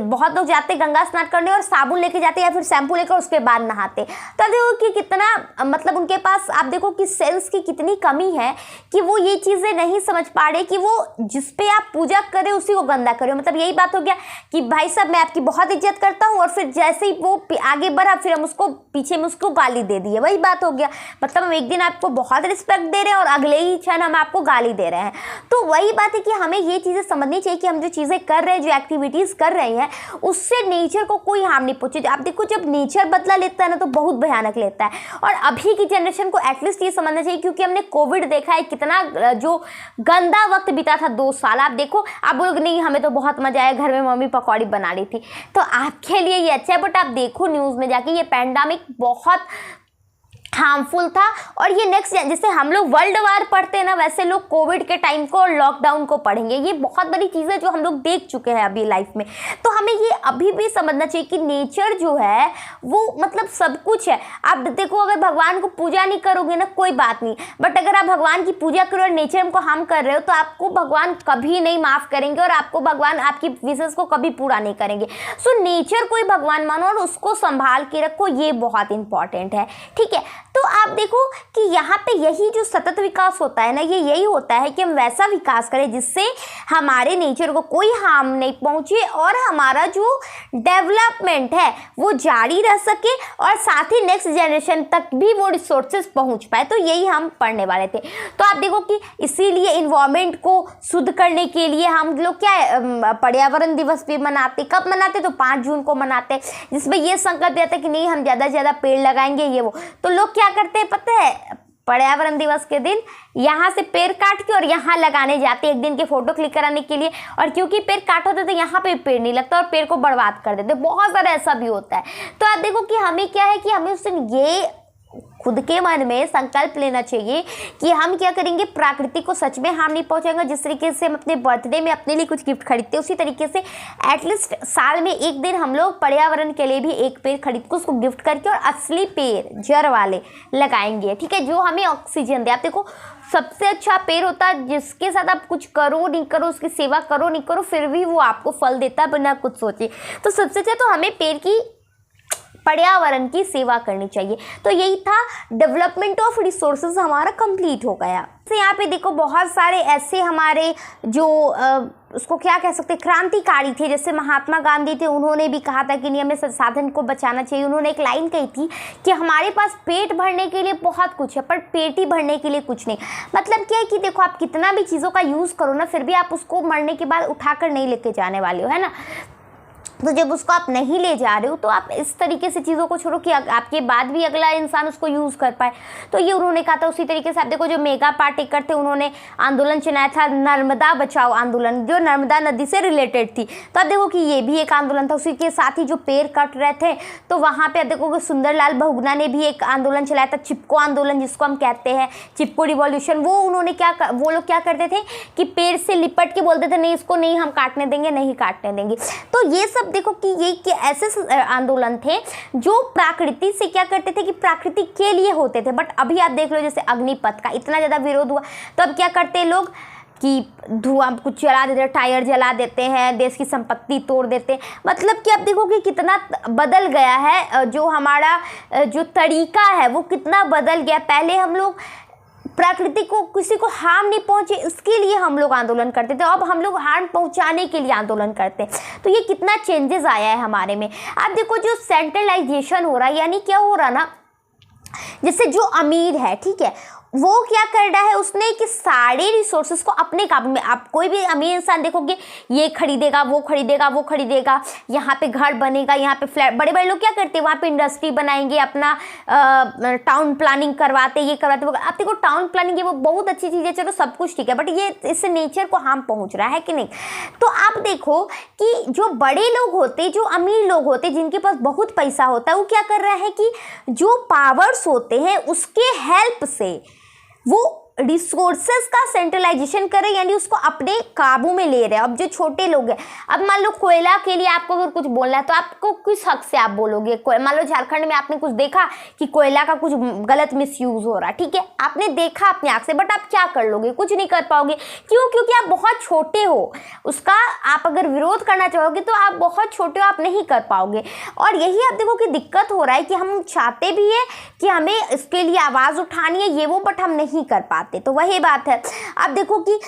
Speaker 1: बहुत लोग जाते गंगा स्नान करने और साबुन लेके जाते या फिर शैम्पू लेकर उसके बाद नहाते। तो देखो कि कितना मतलब उनके पास आप देखो कि सेंस की कितनी कमी है कि वो ये चीज़ें नहीं समझ पा रहे कि वो जिस पे आप पूजा करें उसी को गंदा करें। मतलब यही बात हो गया कि भाई साहब मैं आपकी बहुत इज्जत करता हूँ, और फिर जैसे ही वो आगे बढ़ा फिर हम उसको पीछे में उसको गाली दे दिए, वही बात हो गया। मतलब हम एक दिन आपको बहुत रिस्पेक्ट दे रहे हैं और अगले ही क्षण हम आपको गाली दे रहे हैं। तो वही बात है कि हमें ये चीज़ें समझनी चाहिए कि हम जो चीज़ें कर रहे हैं, जो एक्टिविटीज़ कर रहे हैं, उससे नेचर को कोई हार्म नहीं पहुँचे। आप देखो जब नेचर बदला लेता है ना तो बहुत भयानक लेता है। और अभी की जनरेशन को एटलीस्ट ये समझना चाहिए, क्योंकि हमने कोविड देखा है कितना जो गंदा वक्त बीता था 2 साल। आप देखो आप बोलोगे नहीं हमें तो बहुत मजा आया, घर में मम्मी पकौड़ी बना रही थी, तो आपके लिए ये अच्छा है। बट आप देखो न्यूज़ में जाके ये पैंडेमिक बहुत हार्मफुल था। और ये नेक्स्ट जैसे हम लोग वर्ल्ड वार पढ़ते हैं ना, वैसे लोग कोविड के टाइम को और लॉकडाउन को पढ़ेंगे। ये बहुत बड़ी चीज़ है जो हम लोग देख चुके हैं अभी लाइफ में। तो हमें ये अभी भी समझना चाहिए कि नेचर जो है वो मतलब सब कुछ है। आप देखो अगर भगवान को पूजा नहीं करोगे ना कोई बात नहीं, बट अगर आप भगवान की पूजा करो और नेचर को हार्म कर रहे हो तो आपको भगवान कभी नहीं माफ़ करेंगे और आपको भगवान आपकी विशेष को कभी पूरा नहीं करेंगे। सो नेचर को ही भगवान मानो और उसको संभाल के रखो, ये बहुत इंपॉर्टेंट है। ठीक है, तो आप देखो कि यहाँ पे यही जो सतत विकास होता है ना, ये यही होता है कि हम वैसा विकास करें जिससे हमारे नेचर को कोई हार्म नहीं पहुँचे और हमारा जो डेवलपमेंट है वो जारी रह सके और साथ ही नेक्स्ट जनरेशन तक भी वो रिसोर्सेज पहुँच पाए। तो यही हम पढ़ने वाले थे। तो आप देखो कि इसीलिए इन्वायरमेंट को शुद्ध करने के लिए हम लोग क्या पर्यावरण दिवस भी मनाते। कब मनाते? तो 5 जून को मनाते, जिसमें ये संकल्प रहता है कि नहीं हम ज़्यादा से ज़्यादा पेड़ लगाएंगे ये वो। तो लोग क्या करते हैं पता है, पर्यावरण दिवस के दिन यहाँ से पेड़ काट के और यहाँ लगाने जाते हैं एक दिन के फोटो क्लिक कराने के लिए। और क्योंकि पेड़ काट होते तो यहाँ पे पेड़ नहीं लगता और पेड़ को बर्बाद कर देते। बहुत सारा ऐसा भी होता है। तो आप देखो कि हमें क्या है कि हमें उस दिन ये खुद के मन में संकल्प लेना चाहिए कि हम क्या करेंगे, प्रकृति को सच में हार्म नहीं पहुंचाएंगे। जिस तरीके से हम अपने बर्थडे में अपने लिए कुछ गिफ्ट खरीदते हैं, उसी तरीके से एटलीस्ट साल में एक दिन हम लोग पर्यावरण के लिए भी एक पेड़ खरीद के उसको गिफ्ट करके और असली पेड़ जड़ वाले लगाएंगे। ठीक है, जो हमें ऑक्सीजन दे। आप देखो सबसे अच्छा पेड़ होता है जिसके साथ आप कुछ करो नहीं करो, उसकी सेवा करो नहीं करो, फिर भी वो आपको फल देता है बिना कुछ सोचे। तो सबसे अच्छा तो हमें पेड़ की पर्यावरण की सेवा करनी चाहिए। तो यही था, डेवलपमेंट ऑफ रिसोर्सेज हमारा कंप्लीट हो गया। तो यहाँ पे देखो बहुत सारे ऐसे हमारे जो उसको क्या कह सकते हैं क्रांतिकारी थे, जैसे महात्मा गांधी थे। उन्होंने भी कहा था कि नियमित संसाधन को बचाना चाहिए। उन्होंने एक लाइन कही थी कि हमारे पास पेट भरने के लिए बहुत कुछ है पर पेट ही भरने के लिए कुछ नहीं। मतलब क्या है कि देखो आप कितना भी चीज़ों का यूज़ करो ना, फिर भी आप उसको मरने के बाद उठाकर नहीं लेके जाने वाले हो, है ना। तो जब उसको आप नहीं ले जा रहे हो तो आप इस तरीके से चीज़ों को छोड़ो कि आपके बाद भी अगला इंसान उसको यूज़ कर पाए। तो ये उन्होंने कहा था। उसी तरीके से आप देखो जो मेगा पाटेकर थे, उन्होंने आंदोलन चलाया था नर्मदा बचाओ आंदोलन, जो नर्मदा नदी से रिलेटेड थी। तो आप देखो कि ये भी एक आंदोलन था। उसी के साथ ही जो पेड़ कट रहे थे तो वहाँ पर आप देखो कि सुंदरलाल बहुगुणा ने भी एक आंदोलन चलाया था, चिपको आंदोलन जिसको हम कहते हैं, चिपको रिवॉल्यूशन। वो लोग क्या करते थे कि पेड़ से लिपट के बोलते थे नहीं इसको नहीं हम काटने देंगे, नहीं काटने देंगे। तो ये सब देखो कि ये ऐसे आंदोलन थे जो प्रकृति से क्या करते थे कि प्रकृति के लिए होते थे। बट अभी आप देख लो जैसे अग्निपथ का इतना ज़्यादा विरोध हुआ तो अब क्या करते हैं लोग कि धुआं कुछ जला देते हैं, टायर जला देते हैं, देश की संपत्ति तोड़ देते हैं। मतलब कि आप देखो कि कितना बदल गया है, जो हमारा जो तरीका है वो कितना बदल गया। पहले हम लोग प्रकृति को किसी को हार्म नहीं पहुंचे इसके लिए हम लोग आंदोलन करते थे, अब हम लोग हार्म पहुंचाने के लिए आंदोलन करते हैं। तो ये कितना चेंजेस आया है हमारे में। आप देखो जो सेंट्रलाइजेशन हो रहा है, यानी क्या हो रहा ना, जैसे जो अमीर है ठीक है वो क्या कर रहा है, उसने कि सारे रिसोर्सेज को अपने काबू में। आप कोई भी अमीर इंसान देखोगे ये खरीदेगा वो खरीदेगा वो खरीदेगा, यहाँ पे घर बनेगा, यहाँ पे फ्लैट। बड़े बड़े लोग क्या करते हैं वहाँ पे इंडस्ट्री बनाएंगे, अपना टाउन प्लानिंग करवाते, ये करवाते वो। आप देखो टाउन प्लानिंग ये वो बहुत अच्छी चीज़ है, चलो सब कुछ ठीक है, बट ये इससे नेचर को हार्म पहुँच रहा है कि नहीं। तो आप देखो कि जो बड़े लोग होते, जो अमीर लोग होते, जिनके पास बहुत पैसा होता है, वो क्या कर रहे हैं कि जो पावर्स होते हैं उसके हेल्प से वो रिसोर्सेस का सेंट्रलाइजेशन कर रहे हैं, यानी उसको अपने काबू में ले रहे हैं। अब जो छोटे लोग हैं, अब मान लो कोयला के लिए आपको अगर कुछ बोलना है तो आपको किस हक से आप बोलोगे? मान लो झारखंड में आपने कुछ देखा कि कोयला का कुछ गलत मिसयूज हो रहा है, ठीक है, आपने देखा अपनी आंख से, बट आप क्या कर लोगे? कुछ नहीं कर पाओगे। क्यों? क्योंकि आप बहुत छोटे हो। उसका आप अगर विरोध करना चाहोगे तो आप बहुत छोटे हो, आप नहीं कर पाओगे। और यही आप देखो कि दिक्कत हो रहा है कि हम चाहते भी है कि हमें इसके लिए आवाज़ उठानी है, ये वो, बट हम नहीं कर पाते। तो वही बात है। आप देखो कि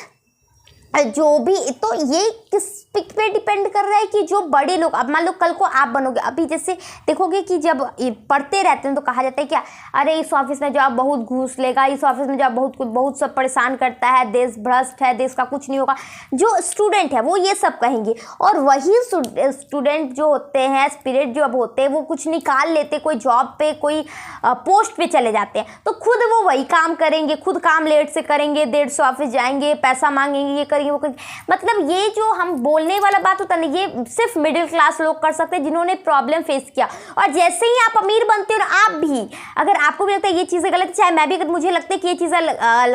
Speaker 1: जो भी, तो ये किस पिक पे डिपेंड कर रहा है कि जो बड़े लोग, अब मान लो कल को आप बनोगे। अभी जैसे देखोगे कि जब पढ़ते रहते हैं तो कहा जाता है क्या, अरे इस ऑफिस में जाओ बहुत घूस लेगा, इस ऑफिस में जाओ बहुत सब परेशान करता है, देश भ्रष्ट है, देश का कुछ नहीं होगा। जो स्टूडेंट है वो ये सब कहेंगे, और वही स्टूडेंट जो होते हैं, स्पिरिट जो अब होते हैं, वो कुछ निकाल लेते, कोई जॉब पे, कोई पोस्ट पे चले जाते हैं, तो खुद वो वही काम करेंगे, खुद काम लेट से करेंगे, देर से ऑफिस जाएंगे, पैसा मांगेंगे, ये वो कर, मतलब ये जो हम बोलने वाला बात होता है ना, ये सिर्फ मिडिल क्लास लोग कर सकते हैं जिन्होंने प्रॉब्लम फेस किया। और जैसे ही आप अमीर बनते हो ना, आप भी, अगर आपको भी लगता है ये चीज़ें गलत है, चाहे मैं भी, अगर मुझे लगता है कि ये चीज़ें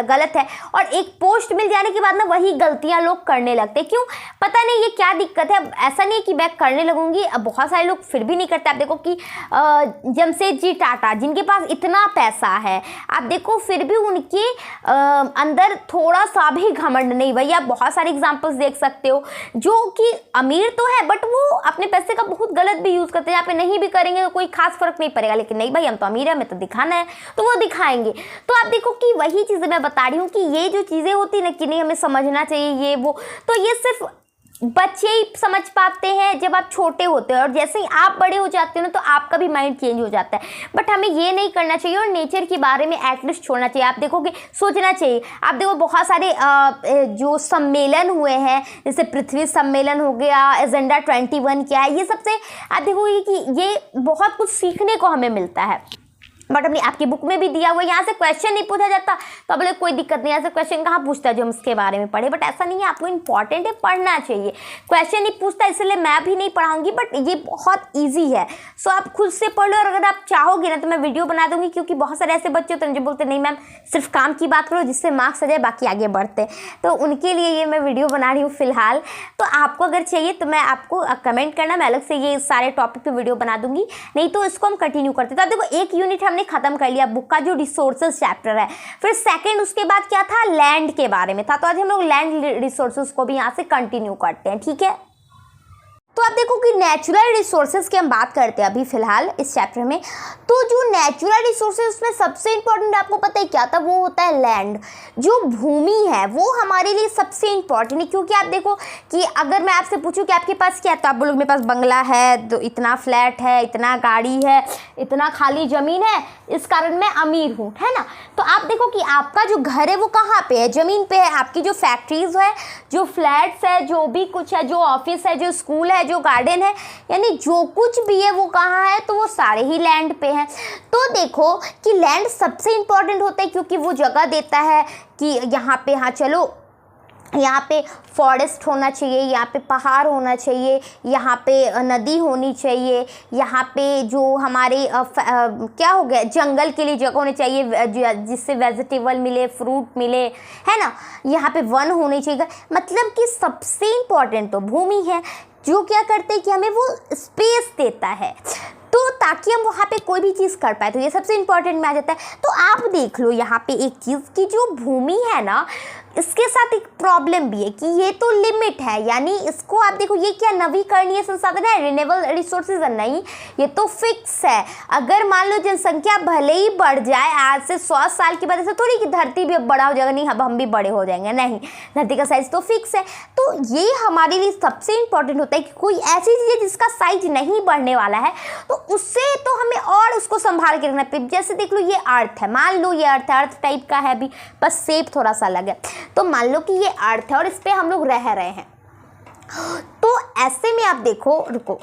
Speaker 1: गलत है, और एक पोस्ट मिल जाने के बाद ना वही गलतियां लोग करने लगते हैं। क्यों? पता नहीं ये क्या दिक्कत है। ऐसा नहीं है कि मैं करने लगूंगी, अब बहुत सारे लोग फिर भी नहीं करते। आप देखो कि जमशेदजी टाटा, जिनके पास इतना पैसा है, आप देखो फिर भी उनके अंदर थोड़ा सा भी घमंड नहीं। भैया बहुत सारे एग्जांपल्स देख सकते हो जो कि अमीर तो है बट वो अपने पैसे का बहुत गलत भी यूज़ करते हैं। यहाँ पे नहीं भी करेंगे तो कोई खास फर्क नहीं पड़ेगा, लेकिन नहीं भाई हम तो अमीर है, हमें तो दिखाना है, तो वो दिखाएंगे। तो आप देखो कि वही चीज़ें मैं बता रही हूँ कि ये जो चीज़ें होती ना कि नहीं हमें समझना चाहिए ये वो, तो ये सिर्फ बच्चे ही समझ पाते हैं जब आप छोटे होते हो, और जैसे ही आप बड़े हो जाते हो ना तो आपका भी माइंड चेंज हो जाता है। बट हमें ये नहीं करना चाहिए और नेचर के बारे में एटलीस्ट छोड़ना चाहिए। आप देखोगे, सोचना चाहिए। आप देखो बहुत सारे जो सम्मेलन हुए हैं, जैसे पृथ्वी सम्मेलन हो गया, एजेंडा 21 क्या है, ये सबसे आप देखोगे कि ये बहुत कुछ सीखने को हमें मिलता है। बट अपनी आपकी बुक में भी दिया हुआ है, यहाँ से क्वेश्चन नहीं पूछा जाता तो अब कोई दिक्कत नहीं, ऐसे क्वेश्चन कहाँ पूछता है जो हम इसके बारे में पढ़े। बट ऐसा नहीं है, आपको इंपॉर्टेंट है, पढ़ना चाहिए। क्वेश्चन नहीं पूछता इसलिए मैं भी नहीं पढ़ाऊंगी, बट ये बहुत ईजी है। सो आप खुद से पढ़ लो, और अगर आप चाहोगे ना तो मैं वीडियो बना दूंगी, क्योंकि बहुत सारे ऐसे बच्चे होते हैं जो बोलते नहीं मैम सिर्फ काम की बात करो जिससे मार्क्स आ जाए, बाकी आगे बढ़ते, तो उनके लिए ये मैं वीडियो बना रही हूँ फिलहाल। तो आपको अगर चाहिए तो मैं आपको कमेंट करना, मैं अलग से ये सारे टॉपिक पे वीडियो बना दूंगी, नहीं तो इसको हम कंटिन्यू करते। तो देखो एक यूनिट हमने खत्म कर लिया बुक का, जो रिसोर्सेज चैप्टर है। फिर सेकंड उसके बाद क्या था, लैंड के बारे में था। तो आज हम लोग लैंड रिसोर्सेज को भी यहाँ से कंटिन्यू करते हैं, ठीक है। तो आप देखो कि नेचुरल रिसोर्सेज की हम बात करते हैं अभी फिलहाल इस चैप्टर में। तो जो नेचुरल रिसोर्सेज उसमें सबसे इंपॉर्टेंट आपको पता है क्या था, वो होता है लैंड। जो भूमि है वो हमारे लिए सबसे इंपॉर्टेंट है, क्योंकि आप देखो कि अगर मैं आपसे पूछूं कि आपके पास क्या है, तो आप बोलोगे मेरे पास बंगला है, तो इतना फ्लैट है, इतना गाड़ी है, इतना खाली ज़मीन है, इस कारण मैं अमीर हूँ, है ना। तो आप देखो कि आपका जो घर है वो कहाँ पे है, ज़मीन पे है। आपकी जो फैक्ट्रीज है, जो फ्लैट्स है, जो भी कुछ है, जो ऑफिस है, जो स्कूल है, जो गार्डन है, यानी जो कुछ भी है वो कहाँ है, तो वो सारे ही लैंड पे हैं। तो देखो कि लैंड सबसे इंपॉर्टेंट होता है, क्योंकि वो जगह देता है कि यहाँ पे, हाँ चलो यहाँ पे फॉरेस्ट होना चाहिए, यहाँ पे पहाड़ होना चाहिए, यहाँ पे नदी होनी चाहिए, यहाँ पे जो हमारे क्या हो गया, जंगल के लिए जगह होनी चाहिए जिससे वेजिटेबल मिले, फ्रूट मिले, है ना। यहाँ पे वन होनी चाहिए, मतलब कि सबसे इम्पॉर्टेंट तो भूमि है, जो क्या करते हैं कि हमें वो स्पेस देता है, तो ताकि हम वहाँ पे कोई भी चीज़ कर पाए। तो ये सबसे इम्पॉर्टेंट में आ जाता है। तो आप देख लो यहाँ पे एक चीज़ कि जो भूमि है ना, इसके साथ एक प्रॉब्लम भी है कि ये तो लिमिट है, यानी इसको आप देखो ये क्या नवीकरणीय संसाधन है, रिन्यूएबल रिसोर्सेज है, नहीं, ये तो फिक्स है। अगर मान लो जनसंख्या भले ही बढ़ जाए आज से 100 साल के बाद, ऐसा थोड़ी कि धरती भी अब बड़ा हो जाएगा, नहीं अब हम भी बड़े हो जाएंगे, नहीं, धरती का साइज तो फिक्स है। तो ये हमारे लिए सबसे इंपॉर्टेंट होता है कि कोई ऐसी चीज़ है जिसका साइज नहीं बढ़ने वाला है, तो उससे तो हमें और उसको संभाल के रखना है। जैसे देख लो ये अर्थ है, मान लो ये अर्थ है, अर्थ टाइप का है भी, बस शेप थोड़ा सा अलग है। तो मान लो कि ये अर्थ है और इस पे हम लोग रह रहे हैं, तो ऐसे में आप देखो, रुको,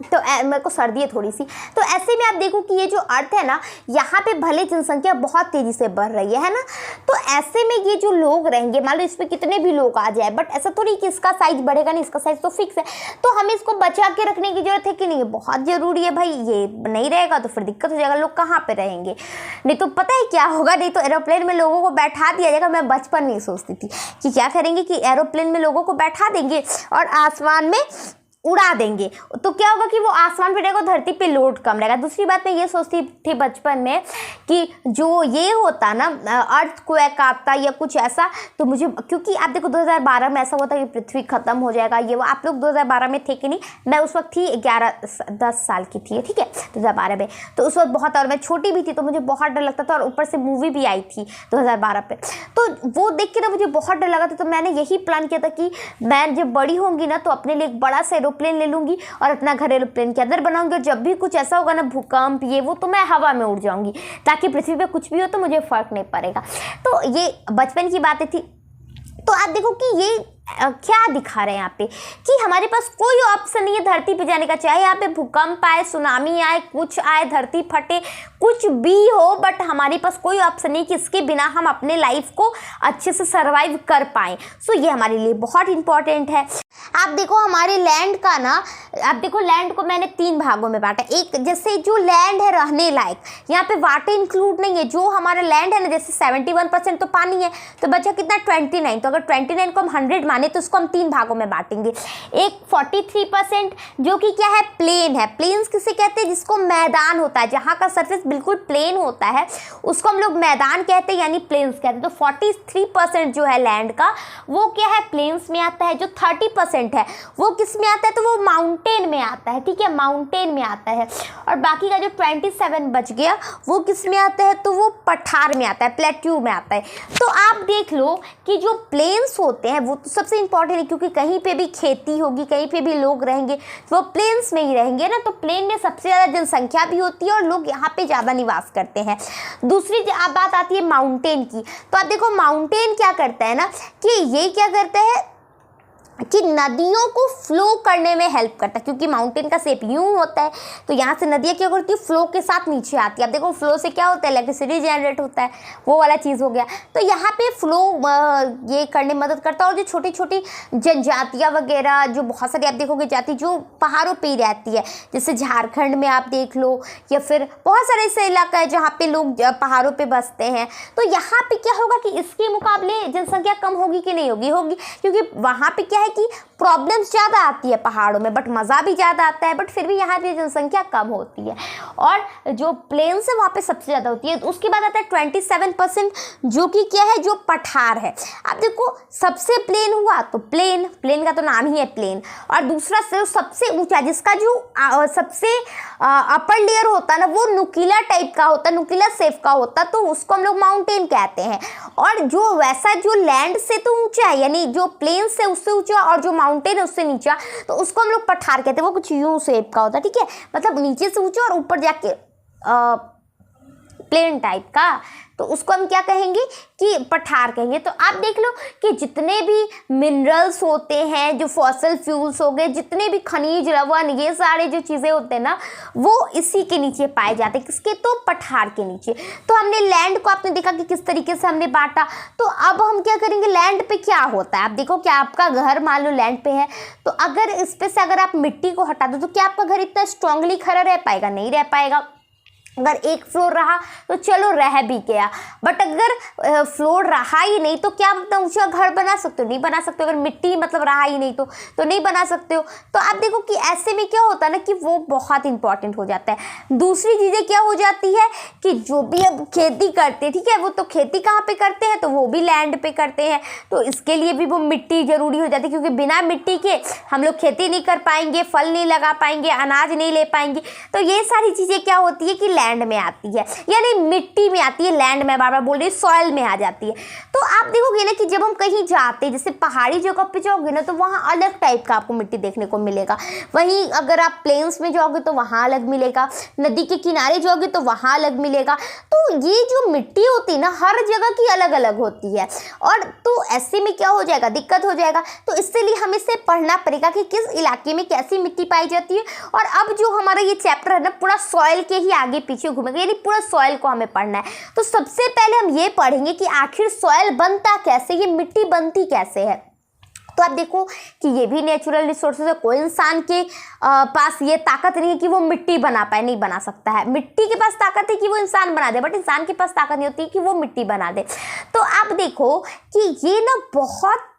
Speaker 1: तो मेरे को सर्दी है थोड़ी सी। तो ऐसे में आप देखो कि ये जो अर्थ है ना, यहाँ पे भले जनसंख्या बहुत तेज़ी से बढ़ रही है ना, तो ऐसे में ये जो लोग रहेंगे, मान लो इस पर कितने भी लोग आ जाए, बट ऐसा थोड़ी कि इसका साइज बढ़ेगा नहीं, इसका साइज तो फिक्स है। तो हमें इसको बचा के रखने की जरूरत है कि नहीं, बहुत ज़रूरी है भाई। ये नहीं रहेगा तो फिर दिक्कत हो जाएगा, लोग कहाँ पर रहेंगे। नहीं तो पता है क्या होगा, नहीं तो एरोप्लेन में लोगों को बैठा दिया जाएगा। मैं बचपन में सोचती थी कि क्या करेंगे कि एरोप्लेन में लोगों को बैठा देंगे और आसमान में उड़ा देंगे, तो क्या होगा कि वो आसमान पे रहेगा, धरती पे लोड कम रहेगा। दूसरी बात मैं ये सोचती थी बचपन में कि जो ये होता ना अर्थक्वेक आता या कुछ ऐसा, तो मुझे, क्योंकि आप देखो 2012 में ऐसा हुआ था कि पृथ्वी खत्म हो जाएगा, ये वो। आप लोग 2012 में थे कि नहीं, मैं उस वक्त थी 10 साल की थी, ठीक है, 2012 में। तो उस वक्त बहुत, और मैं छोटी भी थी तो मुझे बहुत डर लगता था, और ऊपर से मूवी भी आई थी 2012 पे, तो वो देख के ना मुझे बहुत डर लगा था। तो मैंने यही प्लान किया था कि मैं जब बड़ी होंगी ना तो अपने लिए एक बड़ा सा एरोप्लेन ले लूंगी और अपना घर एरोप्लेन के अंदर बनाऊंगी, और जब भी कुछ ऐसा होगा ना, भूकंप ये वो, तो मैं हवा में उड़ जाऊंगी, ताकि पृथ्वी पे कुछ भी हो तो मुझे फर्क नहीं पड़ेगा। तो ये बचपन की बातें थी। तो आप देखो कि ये क्या दिखा रहे हैं यहाँ पे कि हमारे पास कोई ऑप्शन नहीं है धरती पे जाने का, चाहे यहाँ पे भूकंप आए, सुनामी आए, कुछ आए, धरती फटे, कुछ भी हो, बट हमारे पास कोई ऑप्शन नहीं कि इसके बिना हम अपने लाइफ को अच्छे से सर्वाइव कर पाएँ। सो ये हमारे लिए बहुत इंपॉर्टेंट है। आप देखो हमारे लैंड का ना, आप देखो लैंड को मैंने 3 भागों में बांटा। एक, जैसे जो लैंड है रहने लायक, यहाँ पे वाटर इंक्लूड नहीं है। जो हमारा लैंड है ना, जैसे 71% तो पानी है, तो बचा कितना 29। तो अगर 29 को हम 100 माने तो उसको हम 3 भागों में बांटेंगे। एक 43% जो कि क्या है, प्लेन है। प्लेन्स किसे कहते हैं, जिसको मैदान होता है, जहाँ का सरफेस बिल्कुल प्लेन होता है, उसको हम लोग मैदान कहते हैं, यानी प्लेन्स कहते हैं। तो 43% जो है लैंड का, वो क्या है, प्लेन्स में आता है। जो 30% है वो किस में आता है, तो वो माउंटेन में आता है, ठीक है, माउंटेन में आता है। और बाकी का जो 27 बच गया वो किस में आता है, तो वो पठार में आता है, प्लेट्यू में आता है। तो आप देख लो कि जो प्लेन्स होते हैं वो तो सबसे इंपॉर्टेंट है, क्योंकि कहीं पे भी खेती होगी, कहीं पे भी लोग रहेंगे, वो प्लेन्स में ही रहेंगे ना। तो प्लेन में सबसे ज़्यादा जनसंख्या भी होती है और लोग यहाँ पे ज़्यादा निवास करते हैं। दूसरी बात आती है माउंटेन की। तो आप देखो माउंटेन क्या करता है ना, कि ये क्या करता है कि नदियों को फ्लो करने में हेल्प करता है, क्योंकि माउंटेन का शेप यूं होता है। तो यहाँ से नदियाँ क्या करती है, फ्लो के साथ नीचे आती है। अब देखो फ्लो से क्या होता है, इलेक्ट्रिसिटी जनरेट होता है, वो वाला चीज़ हो गया। तो यहाँ पे फ्लो ये करने में मदद करता है। और जो छोटी छोटी जनजातियाँ वगैरह, जो बहुत सारी आप देखोगे जाति जो पहाड़ों पर ही रहती है, जैसे झारखंड में आप देख लो, या फिर बहुत सारे ऐसे इलाका है जहाँ पे लोग पहाड़ों पर बसते हैं। तो यहाँ पे क्या होगा कि इसके मुकाबले जनसंख्या कम होगी कि नहीं होगी, होगी, क्योंकि वहाँ पे क्या है कि प्रॉब्लम्स ज़्यादा आती है पहाड़ों में, बट मज़ा भी ज़्यादा आता है, बट फिर भी यहाँ पे जनसंख्या कम होती है। और जो प्लेन्स है वहाँ पे सबसे ज़्यादा होती है। उसके बाद आता है 27% जो कि क्या है, जो पठार है। आप देखो सबसे प्लेन हुआ तो प्लेन का तो नाम ही है प्लेन। और दूसरा सबसे ऊंचा, जिसका जो सबसे अपर लेयर होता है ना, वो नुकीला टाइप का होता है, नुकीला शेप का होता है, तो उसको हम लोग माउंटेन कहते हैं। और जो वैसा जो लैंड से तो ऊंचा है, यानी जो प्लेन से उससे ऊंचा, और जो माउंटेन है उससे नीचा, तो उसको हम लोग पठार कहते हैं। वो कुछ यूं शेप का होता है, ठीक है, मतलब नीचे से ऊंचा और ऊपर जाके प्लेन टाइप का, तो उसको हम क्या कहेंगे कि पठार कहेंगे। तो आप देख लो कि जितने भी मिनरल्स होते हैं, जो फॉसिल फ्यूल्स हो गए, जितने भी खनिज लवण, ये सारे जो चीज़ें होते हैं ना, वो इसी के नीचे पाए जाते हैं। किसके, तो पठार के नीचे। तो हमने लैंड को, आपने देखा कि किस तरीके से हमने बांटा। तो अब हम क्या करेंगे, लैंड पे क्या होता है। आप देखो कि आपका घर मान लो लैंड पे है, तो अगर इस पे से अगर आप मिट्टी को हटा दो तो क्या आपका घर इतना स्ट्रांगली खड़ा रह पाएगा, नहीं रह पाएगा। अगर एक फ्लोर रहा तो चलो रह भी गया, बट अगर फ्लोर रहा ही नहीं तो क्या मतलब ऊंचा घर बना सकते हो, नहीं बना सकते हो। अगर मिट्टी मतलब रहा ही नहीं तो नहीं बना सकते हो। तो आप देखो कि ऐसे में क्या होता है ना, कि वो बहुत इंपॉर्टेंट हो जाता है। दूसरी चीज़ें क्या हो जाती है कि जो भी अब खेती करते हैं, ठीक है, वो तो खेती कहाँ पे करते हैं, तो वो भी लैंड पे करते हैं। तो इसके लिए भी वो मिट्टी ज़रूरी हो जाती है, क्योंकि बिना मिट्टी के हम लोग खेती नहीं कर पाएंगे, फल नहीं लगा पाएंगे, अनाज नहीं ले पाएंगे। तो ये सारी चीज़ें क्या होती है कि लैंड में आती है, यानी मिट्टी में आती है, लैंड में बार बार बोल रही सॉइल में आ जाती है। तो आप देखोगे ना कि जब हम कहीं जाते हैं, जैसे पहाड़ी जगह पे जाओगे ना, तो वहाँ अलग टाइप का आपको मिट्टी देखने को मिलेगा। वहीं अगर आप प्लेन्स में जाओगे तो वहाँ अलग मिलेगा, नदी के किनारे जाओगे तो वहाँ अलग मिलेगा। तो ये जो मिट्टी होती है ना, हर जगह की अलग अलग होती है, और तो ऐसे में क्या हो जाएगा, दिक्कत हो जाएगा। तो इसके लिए हमें इसे पढ़ना पड़ेगा कि किस इलाके में कैसी मिट्टी पाई जाती है। और अब जो हमारा ये चैप्टर है ना, पूरा सॉइल के ही आगे पीछे घूमेगा, यानी पूरा सॉइल को हमें पढ़ना है। तो सबसे पहले हम ये पढ़ेंगे कि आखिर सॉइल बनता कैसे, ये मिट्टी बनती कैसे है। तो आप देखो कि ये भी नेचुरल रिसोर्सेज है, कोई इंसान के पास ये ताकत नहीं है कि वो मिट्टी बना पाए, नहीं बना सकता है। मिट्टी के पास ताकत है कि वो इंसान बना दे, बट इंसान के पास ताकत नहीं होती कि वो मिट्टी बना दे। तो आप देखो कि ये ना बहुत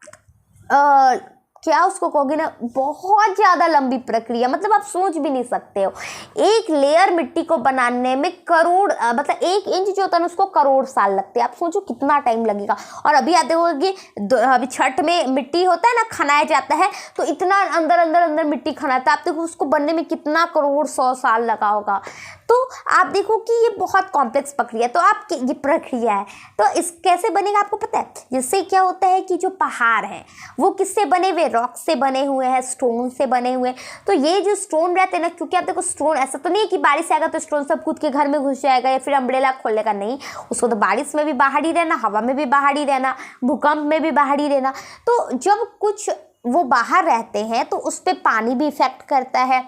Speaker 1: क्या उसको कहोगे ना, बहुत ज़्यादा लंबी प्रक्रिया, मतलब आप सोच भी नहीं सकते हो। एक लेयर मिट्टी को बनाने में करोड़ मतलब 1 इंच जो होता है ना, उसको करोड़ साल लगते हैं। आप सोचो कितना टाइम लगेगा। और अभी आप देखोगे अभी छठ में मिट्टी होता है ना, खनाया जाता है, तो इतना अंदर अंदर अंदर मिट्टी खनाता है। आप देखो उसको बनने में कितना करोड़ 100 साल लगा होगा। तो आप देखो कि ये बहुत कॉम्प्लेक्स प्रक्रिया है। तो आप ये प्रक्रिया है, तो इस कैसे बनेगा आपको पता है। जिससे क्या होता है कि जो पहाड़ हैं वो किससे बने हुए, रॉक से बने हुए हैं, स्टोन से बने हुए। तो ये जो स्टोन रहते हैं ना, क्योंकि आप देखो स्टोन ऐसा तो नहीं है कि बारिश आएगा तो स्टोन सब कूद के घर में घुस जाएगा या फिर अम्ब्रेला खोल लेगा, नहीं। उसको तो बारिश में भी बाहर ही रहना, हवा में भी बाहर ही रहना, भूकंप में भी बाहर ही रहना। तो जब कुछ वो बाहर रहते हैं तो उस पर पानी भी इफेक्ट करता है,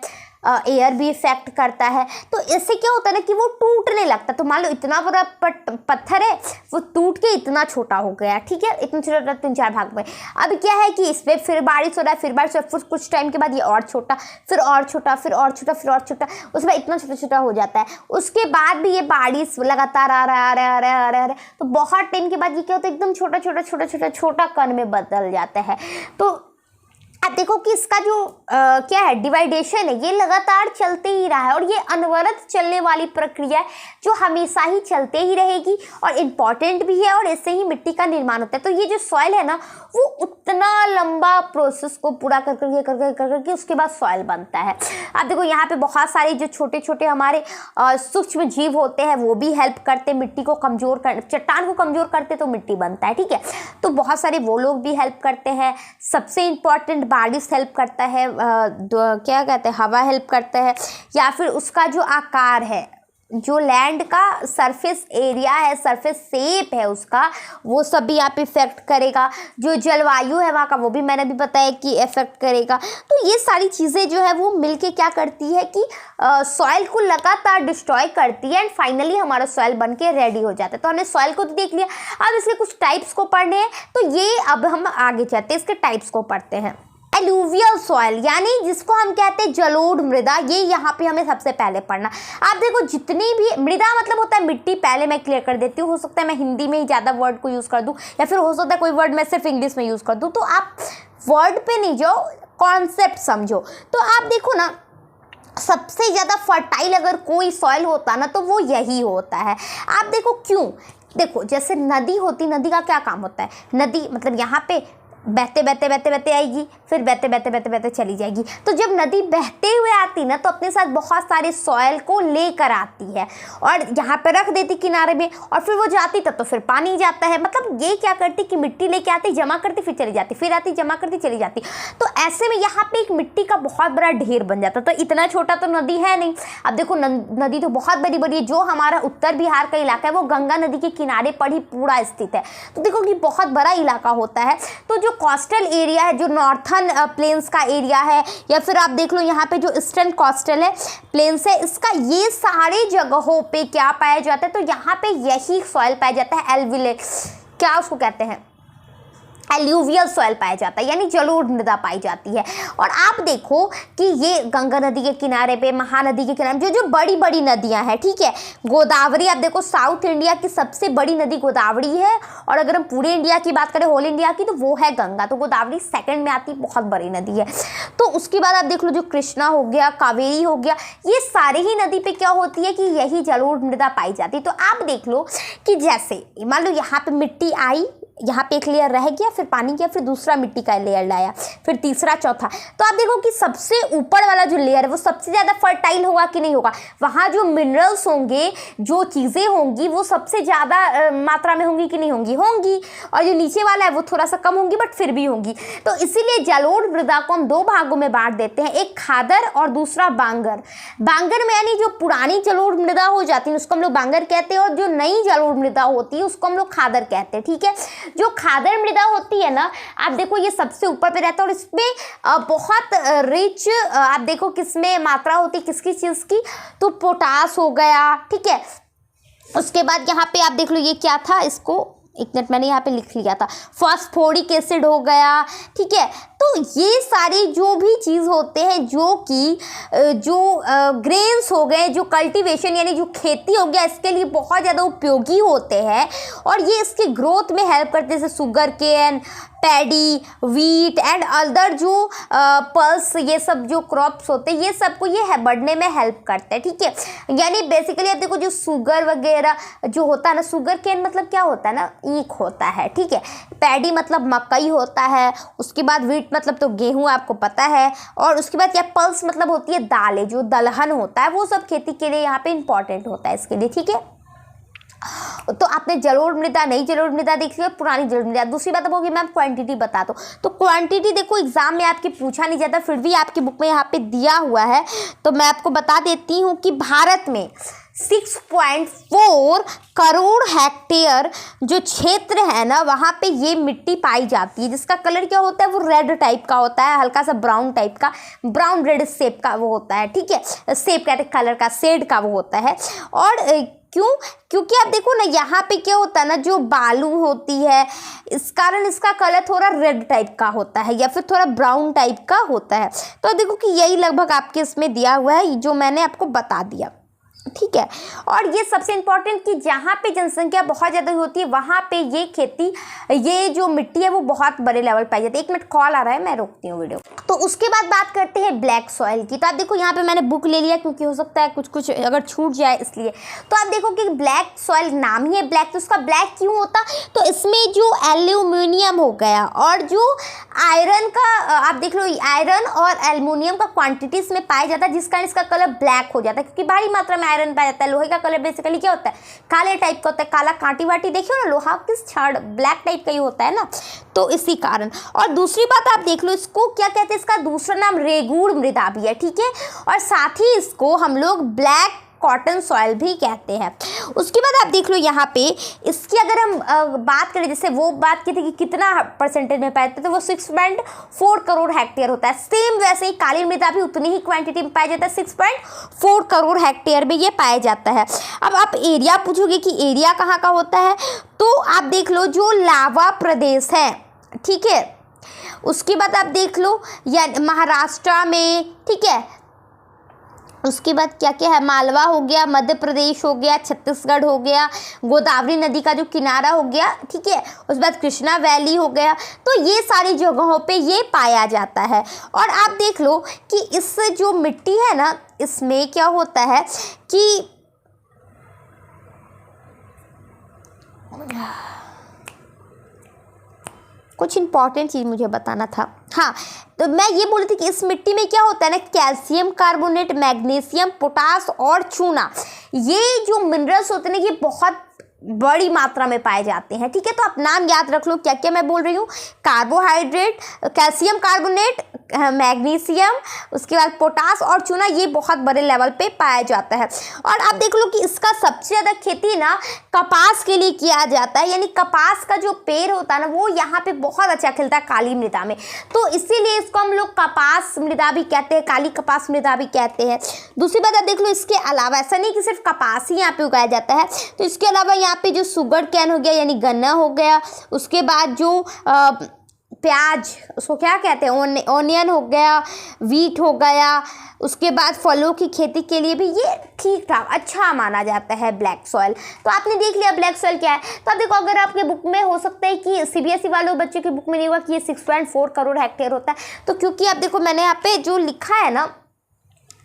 Speaker 1: एयर भी इफेक्ट करता है। तो इससे क्या होता है ना कि वो टूटने लगता है। तो मान लो इतना बड़ा पत्थर है, वो टूट के इतना छोटा हो गया, ठीक है, इतना छोटा 3-4 भाग में। अब क्या है कि इस पर फिर बारिश हो रहा है, फिर बारिश हो रहा है, फिर कुछ टाइम के बाद ये और छोटा, फिर और छोटा, फिर और छोटा, फिर और छोटा, उसमें इतना छोटा छोटा हो जाता है। उसके बाद भी ये बारिश लगातार आ रहा है, तो बहुत टाइम के बाद ये क्या होता है, एकदम छोटा छोटा छोटा छोटा छोटा कण में बदल जाता है। तो आप देखो कि इसका जो क्या है, डिवाइडेशन है, ये लगातार चलते ही रहा है, और ये अनवरत चलने वाली प्रक्रिया है जो हमेशा ही चलते ही रहेगी और इम्पॉर्टेंट भी है, और इससे ही मिट्टी का निर्माण होता है। तो ये जो सॉइल है ना, वो उतना लंबा प्रोसेस को पूरा कर करके उसके बाद सॉइल बनता है। आप देखो यहाँ पे बहुत सारे जो छोटे छोटे हमारे सूक्ष्म जीव होते हैं, वो भी हेल्प करते मिट्टी को कमज़ोर कर, चट्टान को कमज़ोर करते तो मिट्टी बनता है, ठीक है। तो बहुत सारे वो लोग भी हेल्प करते हैं। सबसे इम्पॉर्टेंट बारिश हेल्प करता है, क्या कहते हैं, हवा हेल्प करता है, या फिर उसका जो आकार है, जो लैंड का सरफेस एरिया है, सरफेस शेप है उसका, वो सब भी यहाँ पे इफेक्ट करेगा। जो जलवायु है वहाँ का, वो भी मैंने भी बताया कि इफेक्ट करेगा। तो ये सारी चीज़ें जो है वो मिलके क्या करती है कि सॉइल को लगातार डिस्ट्रॉय करती है, एंड फाइनली हमारा सॉइल बन के रेडी हो जाता है। तो हमने सॉइल को तो देख लिया, अब इसके कुछ टाइप्स को पढ़ने हैं। तो ये अब हम आगे चलते हैं, इसके टाइप्स को पढ़ते हैं। एलुवियल सॉइल, यानी जिसको हम कहते हैं जलोढ़ मृदा, ये यहाँ पे हमें सबसे पहले पढ़ना। आप देखो जितनी भी मृदा मतलब होता है मिट्टी, पहले मैं क्लियर कर देती हूँ। हो सकता है मैं हिंदी में ही ज़्यादा वर्ड को यूज़ कर दूँ, या फिर हो सकता है कोई वर्ड मैं सिर्फ इंग्लिश में यूज़ कर दूँ। तो आप वर्ड पे नहीं जाओ, कॉन्सेप्ट समझो। तो आप देखो ना, सबसे ज़्यादा फर्टाइल अगर कोई सॉइल होता ना तो वो यही होता है। आप देखो क्यों, देखो जैसे नदी होती, नदी का क्या काम होता है, नदी मतलब यहाँ पे बहते बहते बहते बहते आएगी, फिर बहते बहते बहते बहते चली जाएगी। तो जब नदी बहते हुए आती ना, तो अपने साथ बहुत सारे सॉइल को लेकर आती है और यहाँ पे रख देती किनारे में, और फिर वो जाती तब तो फिर पानी जाता है। मतलब ये क्या करती कि मिट्टी लेके आती, जमा करती, फिर चली जाती, फिर आती, जमा करती, चली जाती। तो ऐसे में यहाँ पे एक मिट्टी का बहुत बड़ा ढेर बन जाता। तो इतना छोटा तो नदी है नहीं। अब देखो नदी तो बहुत बड़ी बड़ी है। जो हमारा उत्तर बिहार का इलाका है वो गंगा नदी के किनारे पर ही पूरा स्थित है। तो देखो कि बहुत बड़ा इलाका होता है। तो जो कोस्टल एरिया है, जो नॉर्थन प्लेन्स का एरिया है, या फिर आप देख लो यहाँ पे जो ईस्टर्न कोस्टल है प्लेन्स है, इसका ये सारे जगहों पे क्या पाया जाता है, तो यहाँ पे यही सॉइल पाया जाता है। एल्विले, क्या उसको कहते हैं, एल्यूवियल सॉइल पाया जाता है, यानी जलोढ़ मृदा पाई जाती है। और आप देखो कि ये गंगा नदी के किनारे पे, महानदी के किनारे, जो बड़ी बड़ी नदियां हैं, ठीक है। गोदावरी, आप देखो साउथ इंडिया की सबसे बड़ी नदी गोदावरी है, और अगर हम पूरे इंडिया की बात करें, होल इंडिया की, तो वो है गंगा। तो गोदावरी सेकंड में आती, बहुत बड़ी नदी है। तो उसके बाद आप देख लो जो कृष्णा हो गया, कावेरी हो गया, ये सारे ही नदी पे क्या होती है कि यही जलोढ़ मृदा पाई जाती है। तो आप देख लो कि जैसे मान लो यहाँ पे मिट्टी आई, यहाँ पे एक लेयर रह गया, फिर पानी गया, फिर दूसरा मिट्टी का लेयर लाया, फिर तीसरा, चौथा। तो आप देखो कि सबसे ऊपर वाला जो लेयर है वो सबसे ज़्यादा फर्टाइल होगा कि नहीं होगा, वहाँ जो मिनरल्स होंगे, जो चीज़ें होंगी वो सबसे ज़्यादा मात्रा में होंगी कि नहीं होंगी, होंगी। और जो नीचे वाला है वो थोड़ा सा कम होंगी, बट फिर भी होंगी। तो इसीलिए जलोढ़ मृदा को हम दो भागों में बांट देते हैं, एक खादर और दूसरा बांगर। बांगर में यानी जो पुरानी जलोढ़ मृदा हो जाती है उसको हम लोग बांगर कहते हैं, और जो नई जलोढ़ मृदा होती है उसको हम लोग खादर कहते हैं। ठीक है, जो खादर मृदा होती है ना, आप देखो ये सबसे ऊपर पे रहता है और इसमें बहुत रिच आप देखो किसमें मात्रा होती है, किसकी चीज़ की, तो पोटास हो गया। ठीक है, उसके बाद यहाँ पे आप देख लो ये क्या था, इसको एक मिनट मैंने यहाँ पे लिख लिया था, फास्फोरिक एसिड हो गया। ठीक है, तो ये सारी जो भी चीज़ होते हैं जो कि जो ग्रेन्स हो गए, जो कल्टीवेशन यानी जो खेती हो गया, इसके लिए बहुत ज़्यादा उपयोगी होते हैं और ये इसके ग्रोथ में हेल्प करते हैं, जैसे sugar cane, paddy, wheat and other जो पल्स, ये सब जो क्रॉप्स होते हैं ये सबको ये बढ़ने में हेल्प करते हैं। ठीक है, यानी बेसिकली आप देखो जो शुगर वगैरह जो होता है ना, शुगर केन मतलब क्या होता है ना, ईख होता है। ठीक है, पैडी मतलब मकई होता है, उसके बाद वीट मतलब तो गेहूं आपको पता है, और उसके बाद क्या पल्स मतलब होती है दालें, जो दलहन होता है वो सब खेती के लिए यहाँ पे इंपॉर्टेंट होता है इसके लिए। ठीक है, तो आपने जलोढ़ मृदा, नई जलोढ़ मृदा देख लिया, पुरानी जलोढ़ मृदा। दूसरी बात अब होगी मैम क्वांटिटी बता दो, तो क्वांटिटी देखो एग्जाम में आपके पूछा नहीं जाता, फिर भी आपकी बुक में यहाँ पे दिया हुआ है, तो मैं आपको बता देती हूँ कि भारत में 6.4 करोड़ हेक्टेयर जो क्षेत्र है ना, वहाँ पे ये मिट्टी पाई जाती है, जिसका कलर क्या होता है, वो रेड टाइप का होता है, हल्का सा ब्राउन टाइप का, ब्राउन रेड शेप का वो होता है। ठीक है, शेप कहते हैं, कलर का, शेड का वो होता है। और क्योंकि आप देखो ना यहाँ पे क्या होता है ना, जो बालू होती है इस कारण इसका कलर थोड़ा रेड टाइप का होता है या फिर थोड़ा ब्राउन टाइप का होता है। तो देखो कि यही लगभग आपके इसमें दिया हुआ है जो मैंने आपको बता दिया। ठीक है, और ये सबसे इम्पॉर्टेंट कि जहाँ पे जनसंख्या बहुत ज़्यादा होती है वहाँ पे ये खेती, ये जो मिट्टी है वो बहुत बड़े लेवल पाई जाती है। एक मिनट कॉल आ रहा है, मैं रोकती हूँ वीडियो। तो उसके बाद बात करते हैं ब्लैक सॉइल की। तो आप देखो यहाँ पे मैंने बुक ले लिया क्योंकि हो सकता है कुछ अगर छूट जाए इसलिए। तो आप देखो कि ब्लैक सॉइल नाम ही है ब्लैक, तो उसका ब्लैक क्यों होता, तो इसमें जो एल्यूमिनियम हो गया और जो आयरन का आप देख लो, आयरन और एल्युमिनियम का क्वांटिटी इसमें पाया जाता है, जिस कारण इसका कलर ब्लैक हो जाता है, क्योंकि भारी मात्रा में आयरन पाया जाता है। लोहे का कलर बेसिकली क्या होता है, काले टाइप का होता है, काला कांटी वाटी देखियो ना, लोहा किस छड़ ब्लैक टाइप का ही होता है ना, तो इसी कारण। और दूसरी बात आप देख लो, इसको क्या कहते हैं, इसका दूसरा नाम रेगूड़ मृदा भी है। ठीक है, और साथ ही इसको हम लोग ब्लैक कॉटन सॉइल भी कहते हैं। उसके बाद आप देख लो यहाँ पे इसकी अगर हम बात करें, जैसे वो बात की थी कि कितना परसेंटेज में पाए जाते, तो वो 6.4 करोड़ हेक्टेयर होता है। सेम वैसे ही काली मृदा भी उतनी ही क्वांटिटी में पाया जाता है, 6.4 करोड़ हेक्टेयर में ये पाया जाता है। अब आप एरिया पूछोगे कि एरिया कहाँ का होता है, तो आप देख लो जो लावा प्रदेश है, ठीक है, उसके बाद आप देख लो या महाराष्ट्र में, ठीक है, उसके बाद क्या क्या है, मालवा हो गया, मध्य प्रदेश हो गया, छत्तीसगढ़ हो गया, गोदावरी नदी का जो किनारा हो गया, ठीक है, उसके बाद कृष्णा वैली हो गया, तो ये सारी जगहों पे ये पाया जाता है। और आप देख लो कि इस जो मिट्टी है ना, इसमें क्या होता है कि कुछ इंपॉर्टेंट चीज़ मुझे बताना था। हाँ, तो मैं ये बोल रही थी कि इस मिट्टी में क्या होता है ना, कैल्शियम कार्बोनेट, मैग्नीशियम, पोटास और चूना, ये जो मिनरल्स होते हैं ना, ये बहुत बड़ी मात्रा में पाए जाते हैं। ठीक है, तो आप नाम याद रख लो क्या क्या मैं बोल रही हूँ, कार्बोहाइड्रेट, कैल्शियम कार्बोनेट, मैग्नीशियम, उसके बाद पोटास और चूना, ये बहुत बड़े लेवल पे पाया जाता है। और आप देख लो कि इसका सबसे ज़्यादा खेती ना कपास के लिए किया जाता है, यानी कपास का जो पेड़ होता है ना, वो यहाँ पे बहुत अच्छा खिलता है काली मृदा में, तो इसीलिए इसको हम लोग कपास मृदा भी कहते हैं, काली कपास मृदा भी कहते हैं। दूसरी बात आप देख लो, इसके अलावा ऐसा नहीं कि सिर्फ कपास ही यहाँ पे उगाया जाता है, तो इसके अलावा यहाँ पे जो शुगर कैन हो गया यानी गन्ना हो गया, उसके बाद जो प्याज, उसको क्या कहते हैं, ओनियन हो गया, वीट हो गया, उसके बाद फलों की खेती के लिए भी ये ठीक ठाक अच्छा माना जाता है ब्लैक सॉइल। तो आपने देख लिया ब्लैक सॉइल क्या है। तो आप देखो, अगर आपके बुक में हो सकता है कि सीबीएसई वालों बच्चों की बुक में नहीं होगा कि ये 6.4 करोड़ हेक्टेयर होता है, तो क्योंकि आप देखो मैंने यहाँ पे जो लिखा है ना,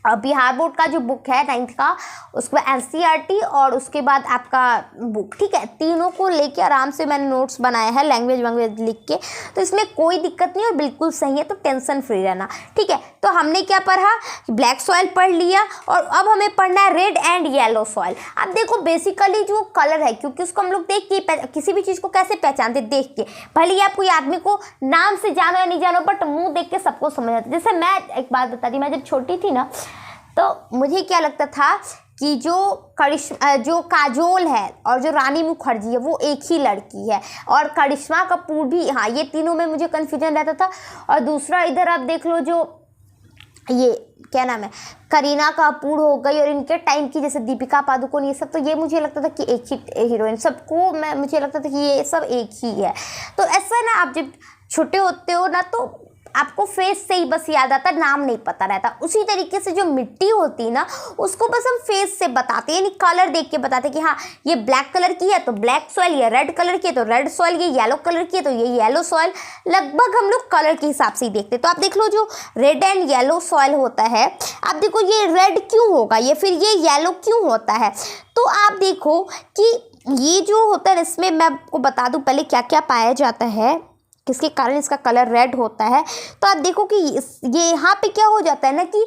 Speaker 1: बिहार बोर्ड का जो बुक है 9th का, उसके बाद NCERT और उसके बाद आपका बुक, ठीक है, तीनों को लेके आराम से मैंने नोट्स बनाया है लैंग्वेज वैंग्वेज लिख के, तो इसमें कोई दिक्कत नहीं और बिल्कुल सही है, तो टेंशन फ्री रहना, ठीक है। तो हमने क्या पढ़ा, ब्लैक सॉइल पढ़ लिया और अब हमें पढ़ना है रेड एंड येलो सॉइल। अब देखो बेसिकली जो कलर है, क्योंकि उसको हम लोग देख के किसी भी चीज़ को कैसे पहचानते, देख के, भले ही आप कोई आदमी को नाम से जानो या नहीं जानो, बट मुंह देख के सबको समझ आता है। जैसे मैं एक बात बता दी, मैं जब छोटी थी ना, तो मुझे क्या लगता था कि जो काजोल है और जो रानी मुखर्जी है वो एक ही लड़की है, और करिश्मा कपूर भी, हाँ, ये तीनों में मुझे कन्फ्यूजन रहता था। और दूसरा इधर आप देख लो, जो ये क्या नाम है, करीना कपूर हो गई, और इनके टाइम की जैसे दीपिका पादुकोण, ये सब, तो ये मुझे लगता था कि एक ही हीरोइन, सबको मुझे लगता था कि ये सब एक ही है। तो ऐसा ना, आप जब छोटे होते हो ना, तो आपको फेस से ही बस याद आता, नाम नहीं पता रहता। उसी तरीके से जो मिट्टी होती है ना, उसको बस हम फेस से बताते हैं, यानी कलर देख के बताते कि हाँ ये ब्लैक कलर की है तो ब्लैक सॉइल, ये रेड कलर की है तो रेड सॉइल, ये येलो कलर की है तो ये येलो सॉइल, लगभग हम लोग कलर के हिसाब से ही देखते। तो आप देख लो, जो रेड एंड येलो सॉइल होता है, आप देखो ये रेड क्यों होगा, ये फिर ये येलो क्यों होता है, तो आप देखो कि ये जो होता है, इसमें मैं आपको बता दूं पहले क्या क्या पाया जाता है, किसके कारण इसका कलर रेड होता है। तो आप देखो कि ये यहाँ पे क्या हो जाता है ना, कि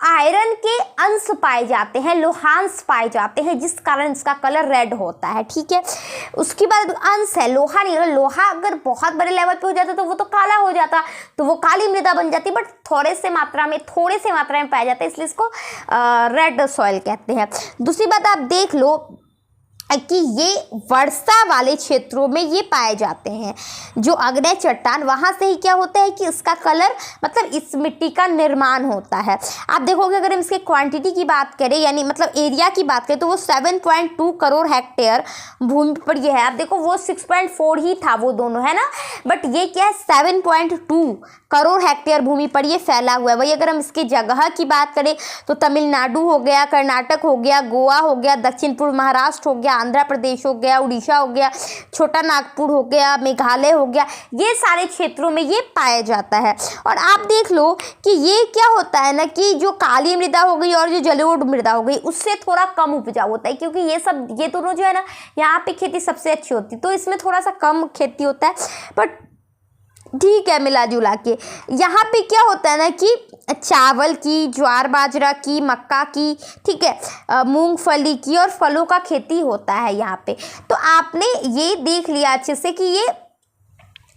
Speaker 1: आयरन के अंश पाए जाते हैं, लोहांश पाए जाते हैं, जिस कारण इसका कलर रेड होता है, ठीक है। उसके बाद अंश है, लोहा नहीं, लोहा अगर बहुत बड़े लेवल पे हो जाता तो वो तो काला हो जाता, तो वो काली मृदा बन जाती, बट थोड़े से मात्रा में पाया जाता है, इसलिए इसको रेड सॉइल कहते हैं। दूसरी बात आप देख लो कि ये वर्षा वाले क्षेत्रों में ये पाए जाते हैं, जो अग्नेय चट्टान, वहाँ से ही क्या होता है कि इसका कलर, मतलब इस मिट्टी का निर्माण होता है। आप देखोगे अगर हम इसके क्वांटिटी की बात करें, यानी मतलब एरिया की बात करें, तो वो 7.2 करोड़ हेक्टेयर भूमि पर ये है। आप देखो वो 6.4 ही था, वो दोनों है ना, बट ये क्या है 7.2 करोड़ हेक्टेयर भूमि पर ये फैला हुआ है। वही अगर हम इसकी जगह की बात करें तो तमिलनाडु हो गया, कर्नाटक हो गया, गोवा हो गया, दक्षिण पूर्व महाराष्ट्र हो गया, आंध्र प्रदेश हो गया, उड़ीसा हो गया, छोटा नागपुर हो गया, मेघालय हो गया, ये सारे क्षेत्रों में ये पाया जाता है। और आप देख लो कि ये क्या होता है ना, कि जो काली मृदा हो गई और जो जलोढ़ मृदा हो गई, उससे थोड़ा कम उपजाऊ होता है, क्योंकि ये दोनों जो है ना, यहाँ पे खेती सबसे अच्छी होती है, तो इसमें थोड़ा सा कम खेती होता है, बट ठीक है मिला जुला के। यहाँ पे क्या होता है ना कि चावल की, ज्वार बाजरा की, मक्का की, ठीक है, मूंगफली की और फलों का खेती होता है यहाँ पे। तो आपने ये देख लिया अच्छे से कि ये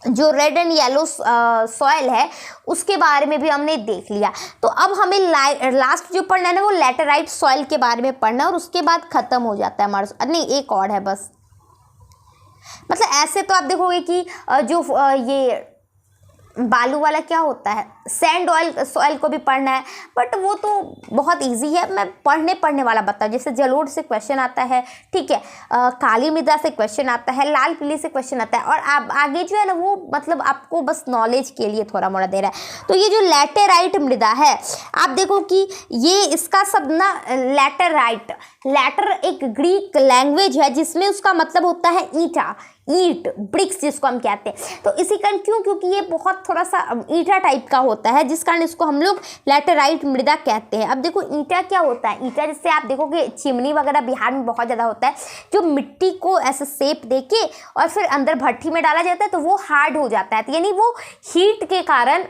Speaker 1: जो रेड एंड येलो सॉइल है उसके बारे में भी हमने देख लिया। तो अब हमें लास्ट जो पढ़ना है ना, वो लैटेराइट सॉइल के बारे में पढ़ना है, और उसके बाद ख़त्म हो जाता है हमारा। नहीं, एक और है बस, मतलब ऐसे तो आप देखोगे कि जो ये बालू वाला क्या होता है, सैंड ऑयल सॉइल को भी पढ़ना है, बट वो तो बहुत इजी है, मैं पढ़ने वाला बताऊँ। जैसे जलोढ़ से क्वेश्चन आता है, ठीक है, काली मृदा से क्वेश्चन आता है, लाल पीली से क्वेश्चन आता है, और आप आगे जो है ना वो मतलब आपको बस नॉलेज के लिए थोड़ा मोड़ा दे रहा है। तो ये जो लैटेराइट मृदा है, आप देखो कि ये इसका सब ना लैटेराइट, लैटर एक ग्रीक लैंग्वेज है जिसमें उसका मतलब होता है ईंटा, ईंट, ब्रिक्स जिसको हम कहते हैं। तो इसी कारण क्योंकि ये बहुत थोड़ा सा ईंटा टाइप का होता है, जिस कारण इसको हम लोग लैटेराइट मृदा कहते हैं। अब देखो ईंटा क्या होता है, ईंटा जिससे आप देखोगे चिमनी वगैरह बिहार में बहुत ज़्यादा होता है, जो मिट्टी को ऐसे शेप देके और फिर अंदर भट्टी में डाला जाता है तो वो हार्ड हो जाता है, तो यानी वो हीट के कारण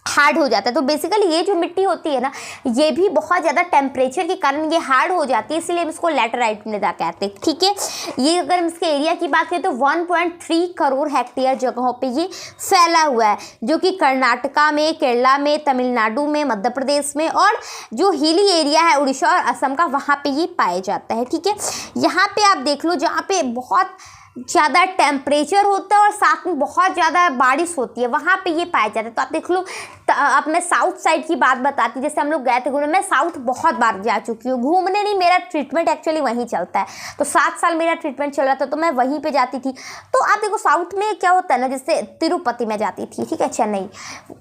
Speaker 1: हार्ड हो जाता है। तो बेसिकली ये जो मिट्टी होती है ना, ये भी बहुत ज़्यादा टेम्परेचर के कारण ये हार्ड हो जाती है, इसलिए हम इसको लैटेराइट मृदा कहते हैं, ठीक है। ये अगर हम इसके एरिया की बात करें तो 1.3 करोड़ हेक्टेयर जगहों पे ये फैला हुआ है, जो कि कर्नाटका में, केरला में, तमिलनाडु में, मध्य प्रदेश में, और जो हिली एरिया है उड़ीसा और असम का, वहाँ पर ये पाया जाता है, ठीक है। यहाँ पर आप देख लो, जहाँ पे बहुत ज़्यादा टेम्परेचर होता है और साथ में बहुत ज़्यादा बारिश होती है, वहाँ पे ये पाया जाता है। तो आप देख लो, अब मैं साउथ साइड की बात बताती, जैसे हम लोग गए थे घूमने, मैं साउथ बहुत बार जा चुकी हूँ, घूमने नहीं, मेरा ट्रीटमेंट एक्चुअली वहीं चलता है, तो 7 साल मेरा ट्रीटमेंट चल रहा था, तो मैं वहीं पे जाती थी। तो आप देखो साउथ में क्या होता है ना, जैसे तिरुपति में जाती थी, ठीक है, चेन्नई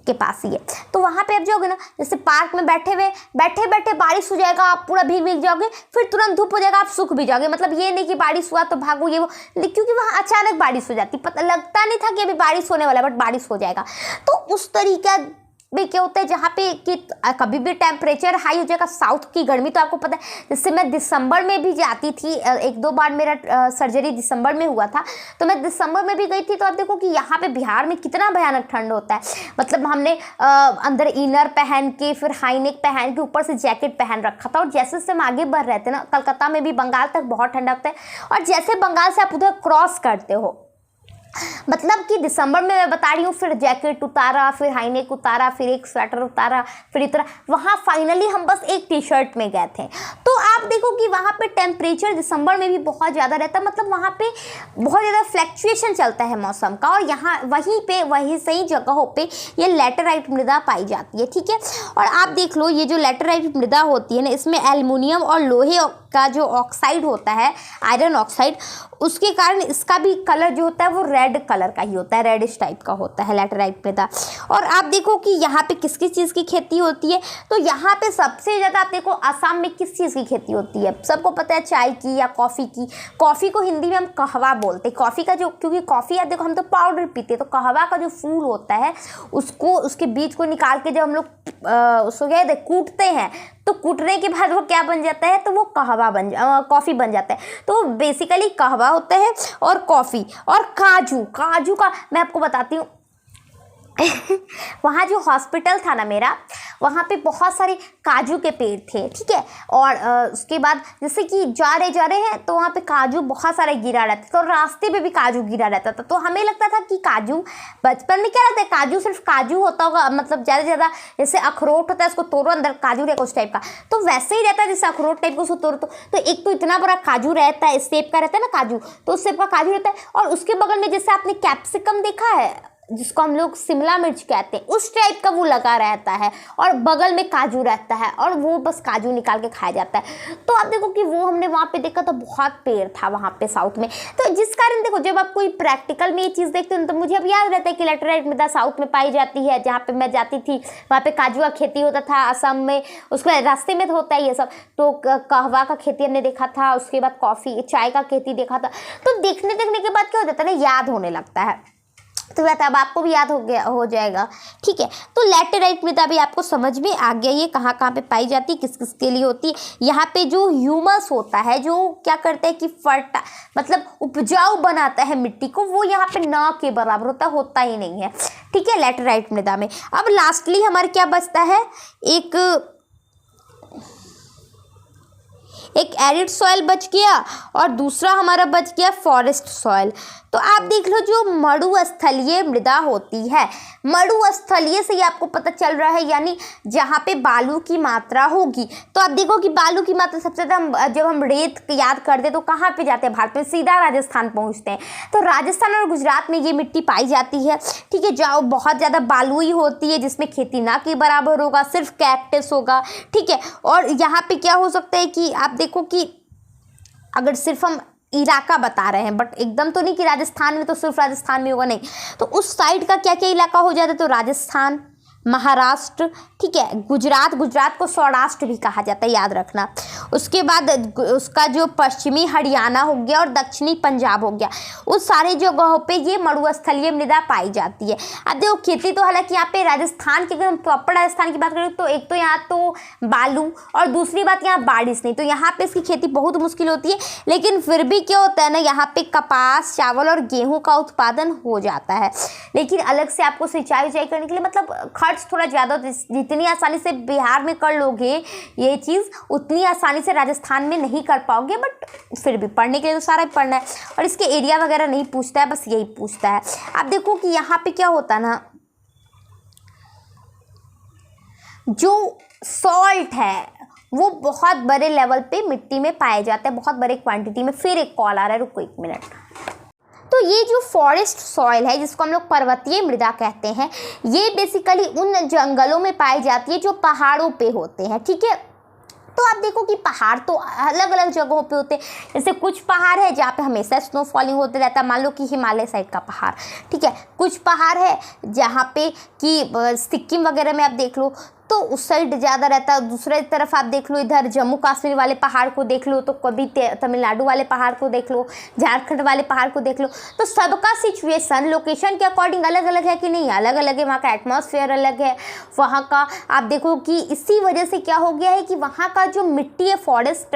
Speaker 1: के पास ही है, तो वहाँ पर आप जाओगे ना, जैसे पार्क में बैठे बारिश हो जाएगा, आप पूरा भीग जाओगे, फिर तुरंत धूप हो जाएगा, आप सूख भी जाओगे। मतलब ये नहीं कि बारिश हुआ तो भागो ये वो, क्योंकि वहाँ अचानक बारिश हो जाती, पता लगता नहीं था कि अभी बारिश होने वाला, बट बारिश हो जाएगा। तो उस तरीका में क्या होता है जहाँ पे कि कभी भी टेम्परेचर हाई हो जाएगा। साउथ की गर्मी तो आपको पता है, जैसे मैं दिसंबर में भी जाती थी, एक दो बार मेरा सर्जरी दिसंबर में हुआ था, तो मैं दिसंबर में भी गई थी। तो आप देखो कि यहाँ पे बिहार में कितना भयानक ठंड होता है। मतलब हमने अंदर इनर पहन के, फिर हाई नेक पहन के, ऊपर से जैकेट पहन रखा था। और जैसे जैसे हम आगे बढ़ रहे थे ना, कलकत्ता में भी बंगाल तक बहुत ठंडा होता है, और जैसे बंगाल से आप उधर क्रॉस करते हो, मतलब कि दिसंबर में मैं बता रही हूँ, फिर जैकेट उतारा, फिर हाईनेक उतारा, फिर एक स्वेटर उतारा, फिर इतना, वहाँ फाइनली हम बस एक टी शर्ट में गए थे। तो आप देखो कि वहाँ पे टेम्परेचर दिसंबर में भी बहुत ज़्यादा रहता है, मतलब वहाँ पे बहुत ज़्यादा फ्लैक्चुएशन चलता है मौसम का। और यहाँ वहीं सही जगहों पे ये लैटेराइट मृदा पाई जाती है, ठीक है। और आप देख लो, ये जो लैटेराइट मृदा होती है ना, इसमें एल्युमिनियम और लोहे का जो ऑक्साइड होता है, आयरन ऑक्साइड, उसके कारण इसका भी कलर जो होता है वो रेड कलर का ही होता है, रेडिश टाइप का होता है लैटेराइट मृदा। और आप देखो कि यहाँ पे किस किस चीज़ की खेती होती है, तो यहाँ पे सबसे ज़्यादा आप देखो आसाम में किस चीज़ की खेती होती है, सबको पता है, चाय की या कॉफ़ी की। कॉफ़ी को हिंदी में हम कहवा बोलते हैं। कॉफ़ी का जो, क्योंकि कॉफ़ी आप देखो हम तो पाउडर पीते हैं, तो कहवा का जो फूल होता है उसको, उसके बीज को निकाल के जब हम लोग उसको क्या है कूटते हैं, तो कूटने के बाद वो क्या बन जाता है, तो वो कहवा कॉफ़ी बन जाता है। तो बेसिकली कहवा होता है और कॉफ़ी और काजू का मैं आपको बताती हूँ। वहाँ जो हॉस्पिटल था ना मेरा, वहाँ पे बहुत सारे काजू के पेड़ थे, ठीक है। और उसके बाद जैसे कि जा रहे हैं तो वहाँ पे काजू बहुत सारे गिरा रहता था, तो रास्ते पे भी काजू गिरा रहता था। तो हमें लगता था कि काजू, बचपन में क्या रहता है, काजू सिर्फ काजू होता होगा, मतलब ज़्यादा से ज़्यादा जैसे अखरोट होता है उसको तोड़ो, अंदर काजू रहेगा उस टाइप का, तो वैसे ही रहता है जैसे अखरोट टाइप को उसको तोड़ो तो एक तो इतना बड़ा काजू रहता है, इस शेप का रहता है ना काजू, तो उस शेप का काजू रहता है। और उसके बगल में जैसे आपने कैप्सिकम देखा है, जिसको हम लोग शिमला मिर्च कहते हैं, उस टाइप का वो लगा रहता है, और बगल में काजू रहता है, और वो बस काजू निकाल के खाया जाता है। तो आप देखो कि वो हमने वहाँ पे देखा, तो बहुत पेड़ था वहाँ पे साउथ में। तो जिस कारण देखो, जब आप कोई प्रैक्टिकल में ये चीज़ देखते हो तो मुझे अब याद रहता है कि लैटेराइट मृदा साउथ में पाई जाती है। जहाँ पे मैं जाती थी वहाँ पे काजू का खेती होता था, असम में उसके रास्ते में तो होता है ये सब। तो कहवा का खेती हमने देखा था, उसके बाद कॉफ़ी चाय का खेती देखा था। तो देखने के बाद क्या हो जाता है ना, याद होने लगता है। तो वैसे अब आपको भी याद हो जाएगा, ठीक है। तो लैटेराइट मृदा भी आपको समझ में आ गया, ये कहाँ पे पाई जाती है, किस किस के लिए होती है। यहाँ पे जो ह्यूमस होता है, जो क्या करता है कि मतलब उपजाऊ बनाता है मिट्टी को, वो यहाँ पे ना के बराबर होता ही नहीं है, ठीक है, लैटेराइट मृदा में। अब लास्टली हमारे क्या बचता है, एक एरिड सॉइल बच गया, और दूसरा हमारा बच गया फॉरेस्ट सॉइल। तो आप देख लो, जो मरुस्थलीय मृदा होती है, मरुस्थलीय से ही आपको पता चल रहा है, यानी जहाँ पे बालू की मात्रा होगी। तो आप देखो कि बालू की मात्रा सबसे ज़्यादा, जब हम रेत याद करते तो कहाँ पे जाते हैं, भारत में सीधा राजस्थान पहुँचते हैं। तो राजस्थान और गुजरात में ये मिट्टी पाई जाती है, ठीक है, जहाँ बहुत ज़्यादा बालुई होती है, जिसमें खेती ना के बराबर होगा, सिर्फ कैक्टस होगा, ठीक है। और यहाँ पे क्या हो सकता है कि आप देखो कि अगर सिर्फ हम इलाका बता रहे हैं, बट एकदम तो नहीं कि राजस्थान में तो सिर्फ राजस्थान में होगा, नहीं, तो उस साइड का क्या क्या इलाका हो जाता है, तो राजस्थान, महाराष्ट्र, ठीक है, गुजरात को सौराष्ट्र भी कहा जाता है, याद रखना। उसके बाद उसका जो पश्चिमी हरियाणा हो गया और दक्षिणी पंजाब हो गया, उस सारे जगहों पे ये मरुस्थलीय मृदा पाई जाती है। अब देखो खेती तो हालांकि यहाँ पे राजस्थान की, अगर हम प्रॉपर राजस्थान की बात करें तो एक तो यहाँ तो बालू, और दूसरी बात यहाँ बारिश नहीं, तो यहाँ पे इसकी खेती बहुत मुश्किल होती है। लेकिन फिर भी क्या होता है ना, यहाँ पे कपास, चावल और गेहूँ का उत्पादन हो जाता है। लेकिन अलग से आपको सिंचाई करने के लिए मतलब थोड़ा ज़्यादा, जितनी आसानी से बिहार में कर लोगे ये चीज़, उतनी आसानी से राजस्थान में नहीं कर पाओगे। बट फिर भी पढ़ने के लिए तो सारा ही पढ़ना है, और इसके एरिया वगैरह नहीं पूछता है, बस यही पूछता है। आप देखो कि यहाँ पे क्या होता है ना, जो सॉल्ट है वो बहुत बड़े लेवल पे मिट्टी में पाए जाते हैं, बहुत बड़े क्वांटिटी में। फिर एक कॉल आ रहा है, रुको एक मिनट। तो ये जो फॉरेस्ट सॉइल है, जिसको हम लोग पर्वतीय मृदा कहते हैं, ये बेसिकली उन जंगलों में पाई जाती है जो पहाड़ों पे होते हैं, ठीक है। तो आप देखो कि पहाड़ तो अलग अलग जगहों पे होते हैं। जैसे कुछ पहाड़ है जहाँ पे हमेशा स्नोफॉलिंग होते रहता है, मान लो कि हिमालय साइड का पहाड़, ठीक है। कुछ पहाड़ है जहाँ पे कि सिक्किम वगैरह में आप देख लो तो उस साइड ज़्यादा रहता है। दूसरी तरफ आप देख लो, इधर जम्मू कश्मीर वाले पहाड़ को देख लो, तो कभी तमिलनाडु वाले पहाड़ को देख लो, झारखंड वाले पहाड़ को देख लो। तो सबका सिचुएशन लोकेशन के अकॉर्डिंग अलग अलग है कि नहीं, अलग अलग है। वहाँ का एटमॉस्फेयर अलग है, वहाँ का आप देखो कि इसी वजह से क्या हो गया है कि वहाँ का जो मिट्टी है, फॉरेस्ट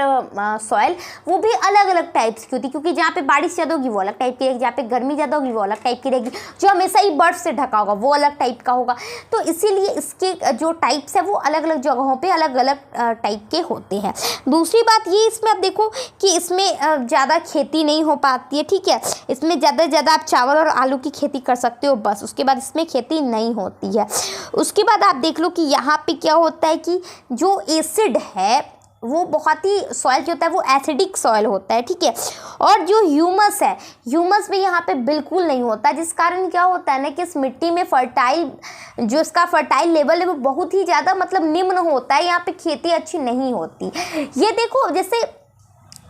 Speaker 1: सॉइल, वो भी अलग अलग टाइप्स की होती है। क्योंकि जहाँ पे बारिश ज़्यादा होगी वो अलग टाइप की रहेगी, जहाँ पे गर्मी ज़्यादा होगी वो अलग टाइप की रहेगी, जो हमेशा ही बर्फ से ढका होगा वो अलग टाइप का होगा। तो इसीलिए इसके जो टाइप्स है वो अलग अलग जगहों पे अलग अलग टाइप के होते हैं। दूसरी बात ये इसमें आप देखो कि इसमें ज़्यादा खेती नहीं हो पाती है, ठीक है। इसमें ज़्यादा से ज़्यादा आप चावल और आलू की खेती कर सकते हो बस, उसके बाद इसमें खेती नहीं होती है। उसके बाद आप देख लो कि यहाँ पे क्या होता है कि जो एसिड है वो बहुत ही सॉइल जो होता है वो एसिडिक सॉइल होता है, ठीक है। और जो ह्यूमस है, ह्यूमस भी यहाँ पे बिल्कुल नहीं होता, जिस कारण क्या होता है ना कि इस मिट्टी में फर्टाइल जो इसका फर्टाइल लेवल है वो बहुत ही ज़्यादा मतलब निम्न होता है, यहाँ पे खेती अच्छी नहीं होती। ये देखो जैसे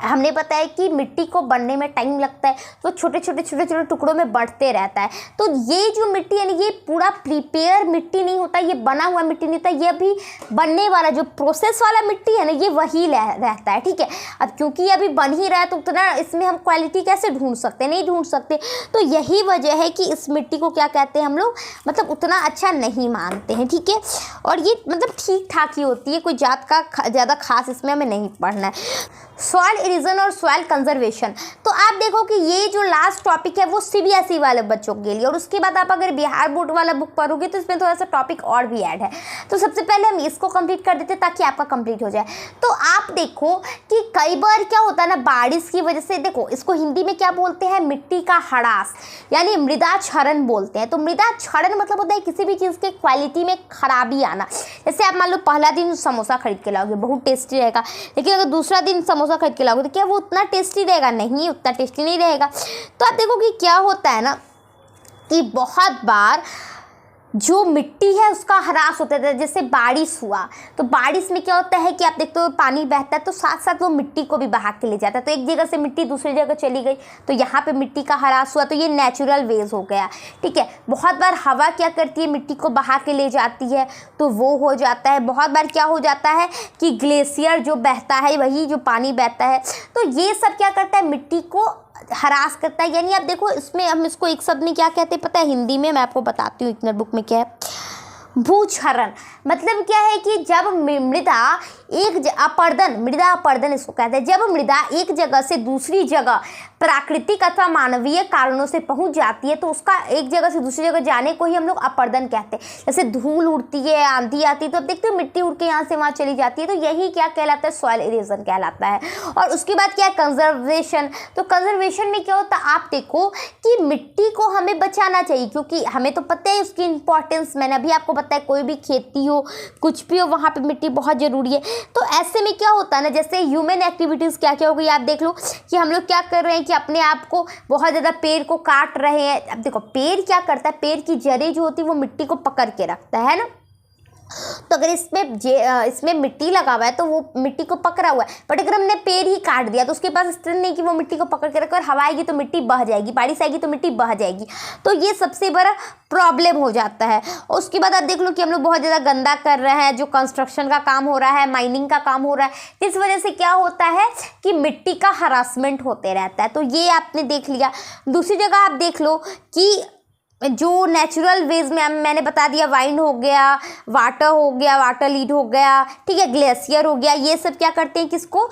Speaker 1: हमने बताया कि मिट्टी को बनने में टाइम लगता है, तो छोटे छोटे टुकड़ों में बढ़ते रहता है। तो ये जो मिट्टी है ना, ये पूरा प्रिपेयर मिट्टी नहीं होता, ये बना हुआ मिट्टी नहीं होता, ये अभी बनने वाला जो प्रोसेस वाला मिट्टी है ना, ये वही रहता है, ठीक है। अब क्योंकि ये अभी बन ही रहा है तो उतना इसमें हम क्वालिटी कैसे ढूंढ सकते, नहीं ढूंढ सकते। तो यही वजह है कि इस मिट्टी को क्या कहते हैं हम लोग, मतलब उतना अच्छा नहीं मानते हैं, ठीक है। और ये मतलब ठीक ठाक ही होती है, कोई जात का ज़्यादा खास इसमें हमें नहीं पढ़ना है। सॉइल इरोजन और सॉइल कंजर्वेशन, तो आप देखो कि ये जो लास्ट टॉपिक है वो सीबीएसई वाले बच्चों के लिए, और उसके बाद आप अगर बिहार बोर्ड वाला बुक पढ़ोगे तो इसमें थोड़ा सा टॉपिक और भी ऐड है। तो सबसे पहले हम इसको कंप्लीट कर देते ताकि आपका कंप्लीट हो जाए। तो आप देखो कि कई बार क्या होता है ना, बारिश की वजह से, देखो इसको हिंदी में क्या बोलते हैं, मिट्टी का हड़ास यानी मृदा क्षरण बोलते हैं। तो मृदा क्षरण मतलब होता है किसी भी चीज़ के क्वालिटी में खराबी आना। जैसे आप मान लो पहला दिन समोसा खरीद के लाओगे, बहुत टेस्टी रहेगा, लेकिन अगर दूसरा दिन समोसा खरीद के लाओगे तो क्या वो उतना टेस्टी रहेगा? नहीं, उतना टेस्टी नहीं रहेगा। तो आप देखो कि क्या होता है ना कि बहुत बार जो मिट्टी है उसका ह्रास होता है। जैसे बारिश हुआ तो बारिश में क्या होता है कि आप देखते हो पानी बहता है तो साथ साथ वो मिट्टी को भी बहा के ले जाता है। तो एक जगह से मिट्टी दूसरी जगह चली गई तो यहाँ पे मिट्टी का ह्रास हुआ, तो ये नेचुरल वेज हो गया, ठीक है। बहुत बार हवा क्या करती है, मिट्टी को बहा के ले जाती है, तो वो हो जाता है। बहुत बार क्या हो जाता है कि ग्लेशियर जो बहता है, वही जो पानी बहता है, तो ये सब क्या करता है, मिट्टी को हरास करता है। यानी आप देखो इसमें हम इसको एक शब्द में क्या कहते हैं पता है हिंदी में, मैं आपको बताती हूँ इग्नर बुक में क्या है, भूक्षरण। मतलब क्या है कि जब मृदा मृदा अपरदन इसको कहते हैं। जब मृदा एक जगह से दूसरी जगह प्राकृतिक अथवा मानवीय कारणों से पहुंच जाती है तो उसका एक जगह से दूसरी जगह जाने को ही हम लोग अपरदन कहते हैं। जैसे धूल उड़ती है, आंधी आती है, तो अब देखते हो मिट्टी उड़ के यहाँ से वहाँ चली जाती है, तो यही क्या कहलाता है, सॉइल इरोजन कहलाता है। और उसके बाद क्या है, कंजर्वेशन। तो कंजर्वेशन में क्या होता है, आप देखो कि मिट्टी को हमें बचाना चाहिए, क्योंकि हमें तो पता है उसकी इंपॉर्टेंस। मैंने अभी आपको बताया कोई भी खेती हो, कुछ भी हो, वहाँ पे मिट्टी बहुत ज़रूरी है। तो ऐसे में क्या होता है ना, जैसे ह्यूमन एक्टिविटीज़ क्या क्या हो गई, आप देख लो कि हम लोग क्या कर रहे हैं कि अपने आप को बहुत ज़्यादा पेड़ को काट रहे हैं। अब देखो पेड़ क्या करता है, पेड़ की जड़ें जो होती है वो मिट्टी को पकड़ के रखता है ना। तो अगर इसमें मिट्टी लगा हुआ है तो वो मिट्टी को पकड़ा हुआ है, बट अगर हमने पेड़ ही काट दिया तो उसके पास स्ट्रेंथ नहीं कि वो मिट्टी को पकड़ के रखे, और हवा आएगी तो मिट्टी बह जाएगी, बारिश आएगी तो मिट्टी बह जाएगी। तो ये सबसे बड़ा प्रॉब्लम हो जाता है। और उसके बाद आप देख लो कि हम लोग बहुत ज़्यादा गंदा कर रहे हैं, जो कंस्ट्रक्शन का काम हो रहा है, माइनिंग का काम हो रहा है, इस वजह से क्या होता है कि मिट्टी का हरासमेंट होते रहता है। तो ये आपने देख लिया। दूसरी जगह आप देख लो कि जो नेचुरल वेज में मैंने बता दिया, वाइन हो गया, वाटर हो गया, वाटर लीड हो गया, ठीक है, ग्लेशियर हो गया, ये सब क्या करते हैं, किसको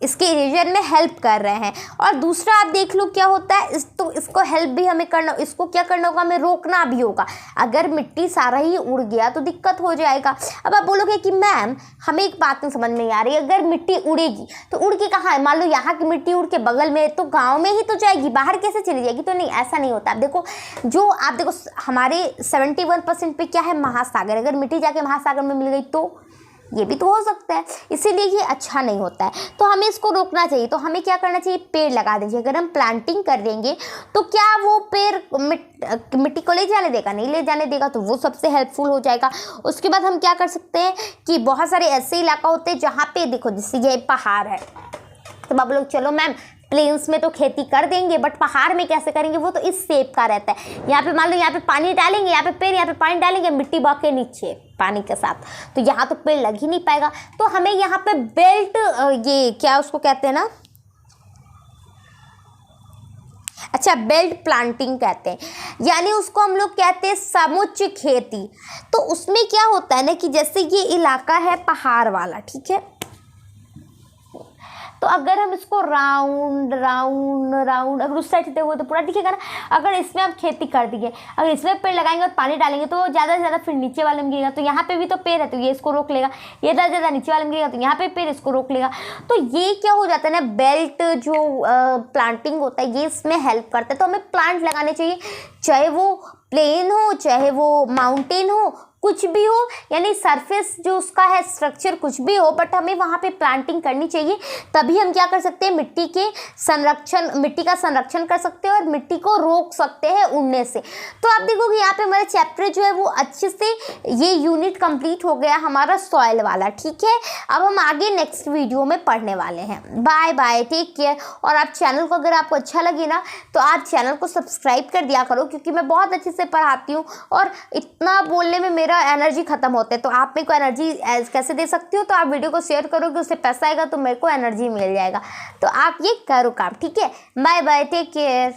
Speaker 1: इसके इरोजन में हेल्प कर रहे हैं। और दूसरा आप देख लो क्या होता है, इसको हेल्प भी हमें करना, इसको क्या करना होगा, हमें रोकना भी होगा। अगर मिट्टी सारा ही उड़ गया तो दिक्कत हो जाएगा। अब आप बोलोगे कि मैम हमें एक बात नहीं समझ में आ रही, अगर मिट्टी उड़ेगी तो उड़ के कहाँ है, मान लो यहाँ की मिट्टी उड़ के बगल में, तो गाँव में ही तो जाएगी, बाहर कैसे चली जाएगी? तो नहीं, ऐसा नहीं होता। आप देखो हमारे 71% पे क्या है, महासागर। अगर मिट्टी जाके महासागर में मिल गई तो ये भी तो हो सकता है, इसीलिए ये अच्छा नहीं होता है। तो हमें इसको रोकना चाहिए। तो हमें क्या करना चाहिए, पेड़ लगा दीजिए। अगर हम प्लांटिंग कर देंगे तो क्या वो पेड़ मिट्टी को ले जाने देगा? नहीं ले जाने देगा, तो वो सबसे हेल्पफुल हो जाएगा। उसके बाद हम क्या कर सकते हैं कि बहुत सारे ऐसे इलाका होते हैं जहाँ पे देखो जैसे ये पहाड़ है, तो आप लोग चलो मैम प्लेन्स में तो खेती कर देंगे, बट पहाड़ में कैसे करेंगे, वो तो इस शेप का रहता है। यहाँ पे मान लो यहाँ पे पानी डालेंगे, यहाँ पे पेड़, यहाँ पे पानी डालेंगे, मिट्टी बह के नीचे पानी के साथ, तो यहाँ तो पेड़ लग ही नहीं पाएगा। तो हमें यहाँ पे बेल्ट, ये क्या उसको कहते हैं ना, अच्छा बेल्ट प्लांटिंग कहते हैं, यानी उसको हम लोग कहते हैं समुच्चय खेती। तो उसमें क्या होता है ना कि जैसे ये इलाका है पहाड़ वाला, ठीक है, तो अगर हम इसको राउंड राउंड राउंड अगर उस साइड से देखो तो पूरा दिखेगा ना। अगर इसमें हम खेती कर दिए, अगर इसमें पेड़ लगाएंगे और पानी डालेंगे तो ज़्यादा से ज़्यादा फिर नीचे वाले में गिरेगा, तो यहाँ पे भी तो पेड़ है तो ये इसको रोक लेगा, ये ज़्यादा से ज़्यादा नीचे वाले में गिरेगा तो यहाँ पे पेड़ इसको रोक लेगा। तो ये क्या हो जाता है ना, बेल्ट जो प्लांटिंग होता है ये इसमें हेल्प करता है। तो हमें प्लांट लगाने चाहिए, चाहे वो प्लेन हो चाहे वो माउंटेन हो, कुछ भी हो, यानी सरफेस जो उसका है स्ट्रक्चर कुछ भी हो, बट हमें वहाँ पे प्लांटिंग करनी चाहिए। तभी हम क्या कर सकते हैं, मिट्टी का संरक्षण कर सकते हैं और मिट्टी को रोक सकते हैं उड़ने से। तो आप देखोगे यहाँ पे हमारा चैप्टर जो है वो अच्छे से ये यूनिट कंप्लीट हो गया हमारा सॉइल वाला, ठीक है। अब हम आगे नेक्स्ट वीडियो में पढ़ने वाले हैं। Bye bye, take care. और आप चैनल को, अगर आपको अच्छा लगे ना तो आप चैनल को सब्सक्राइब कर दिया करो, क्योंकि मैं बहुत अच्छे से पढ़ाती हूँ और इतना बोलने में मेरा एनर्जी खत्म होता है। तो आप मेरे को एनर्जी कैसे दे सकती हो, तो आप वीडियो को शेयर करोगे, उससे पैसा आएगा तो मेरे को एनर्जी मिल जाएगा। तो आप ये करो काम, ठीक है। Bye bye, take care.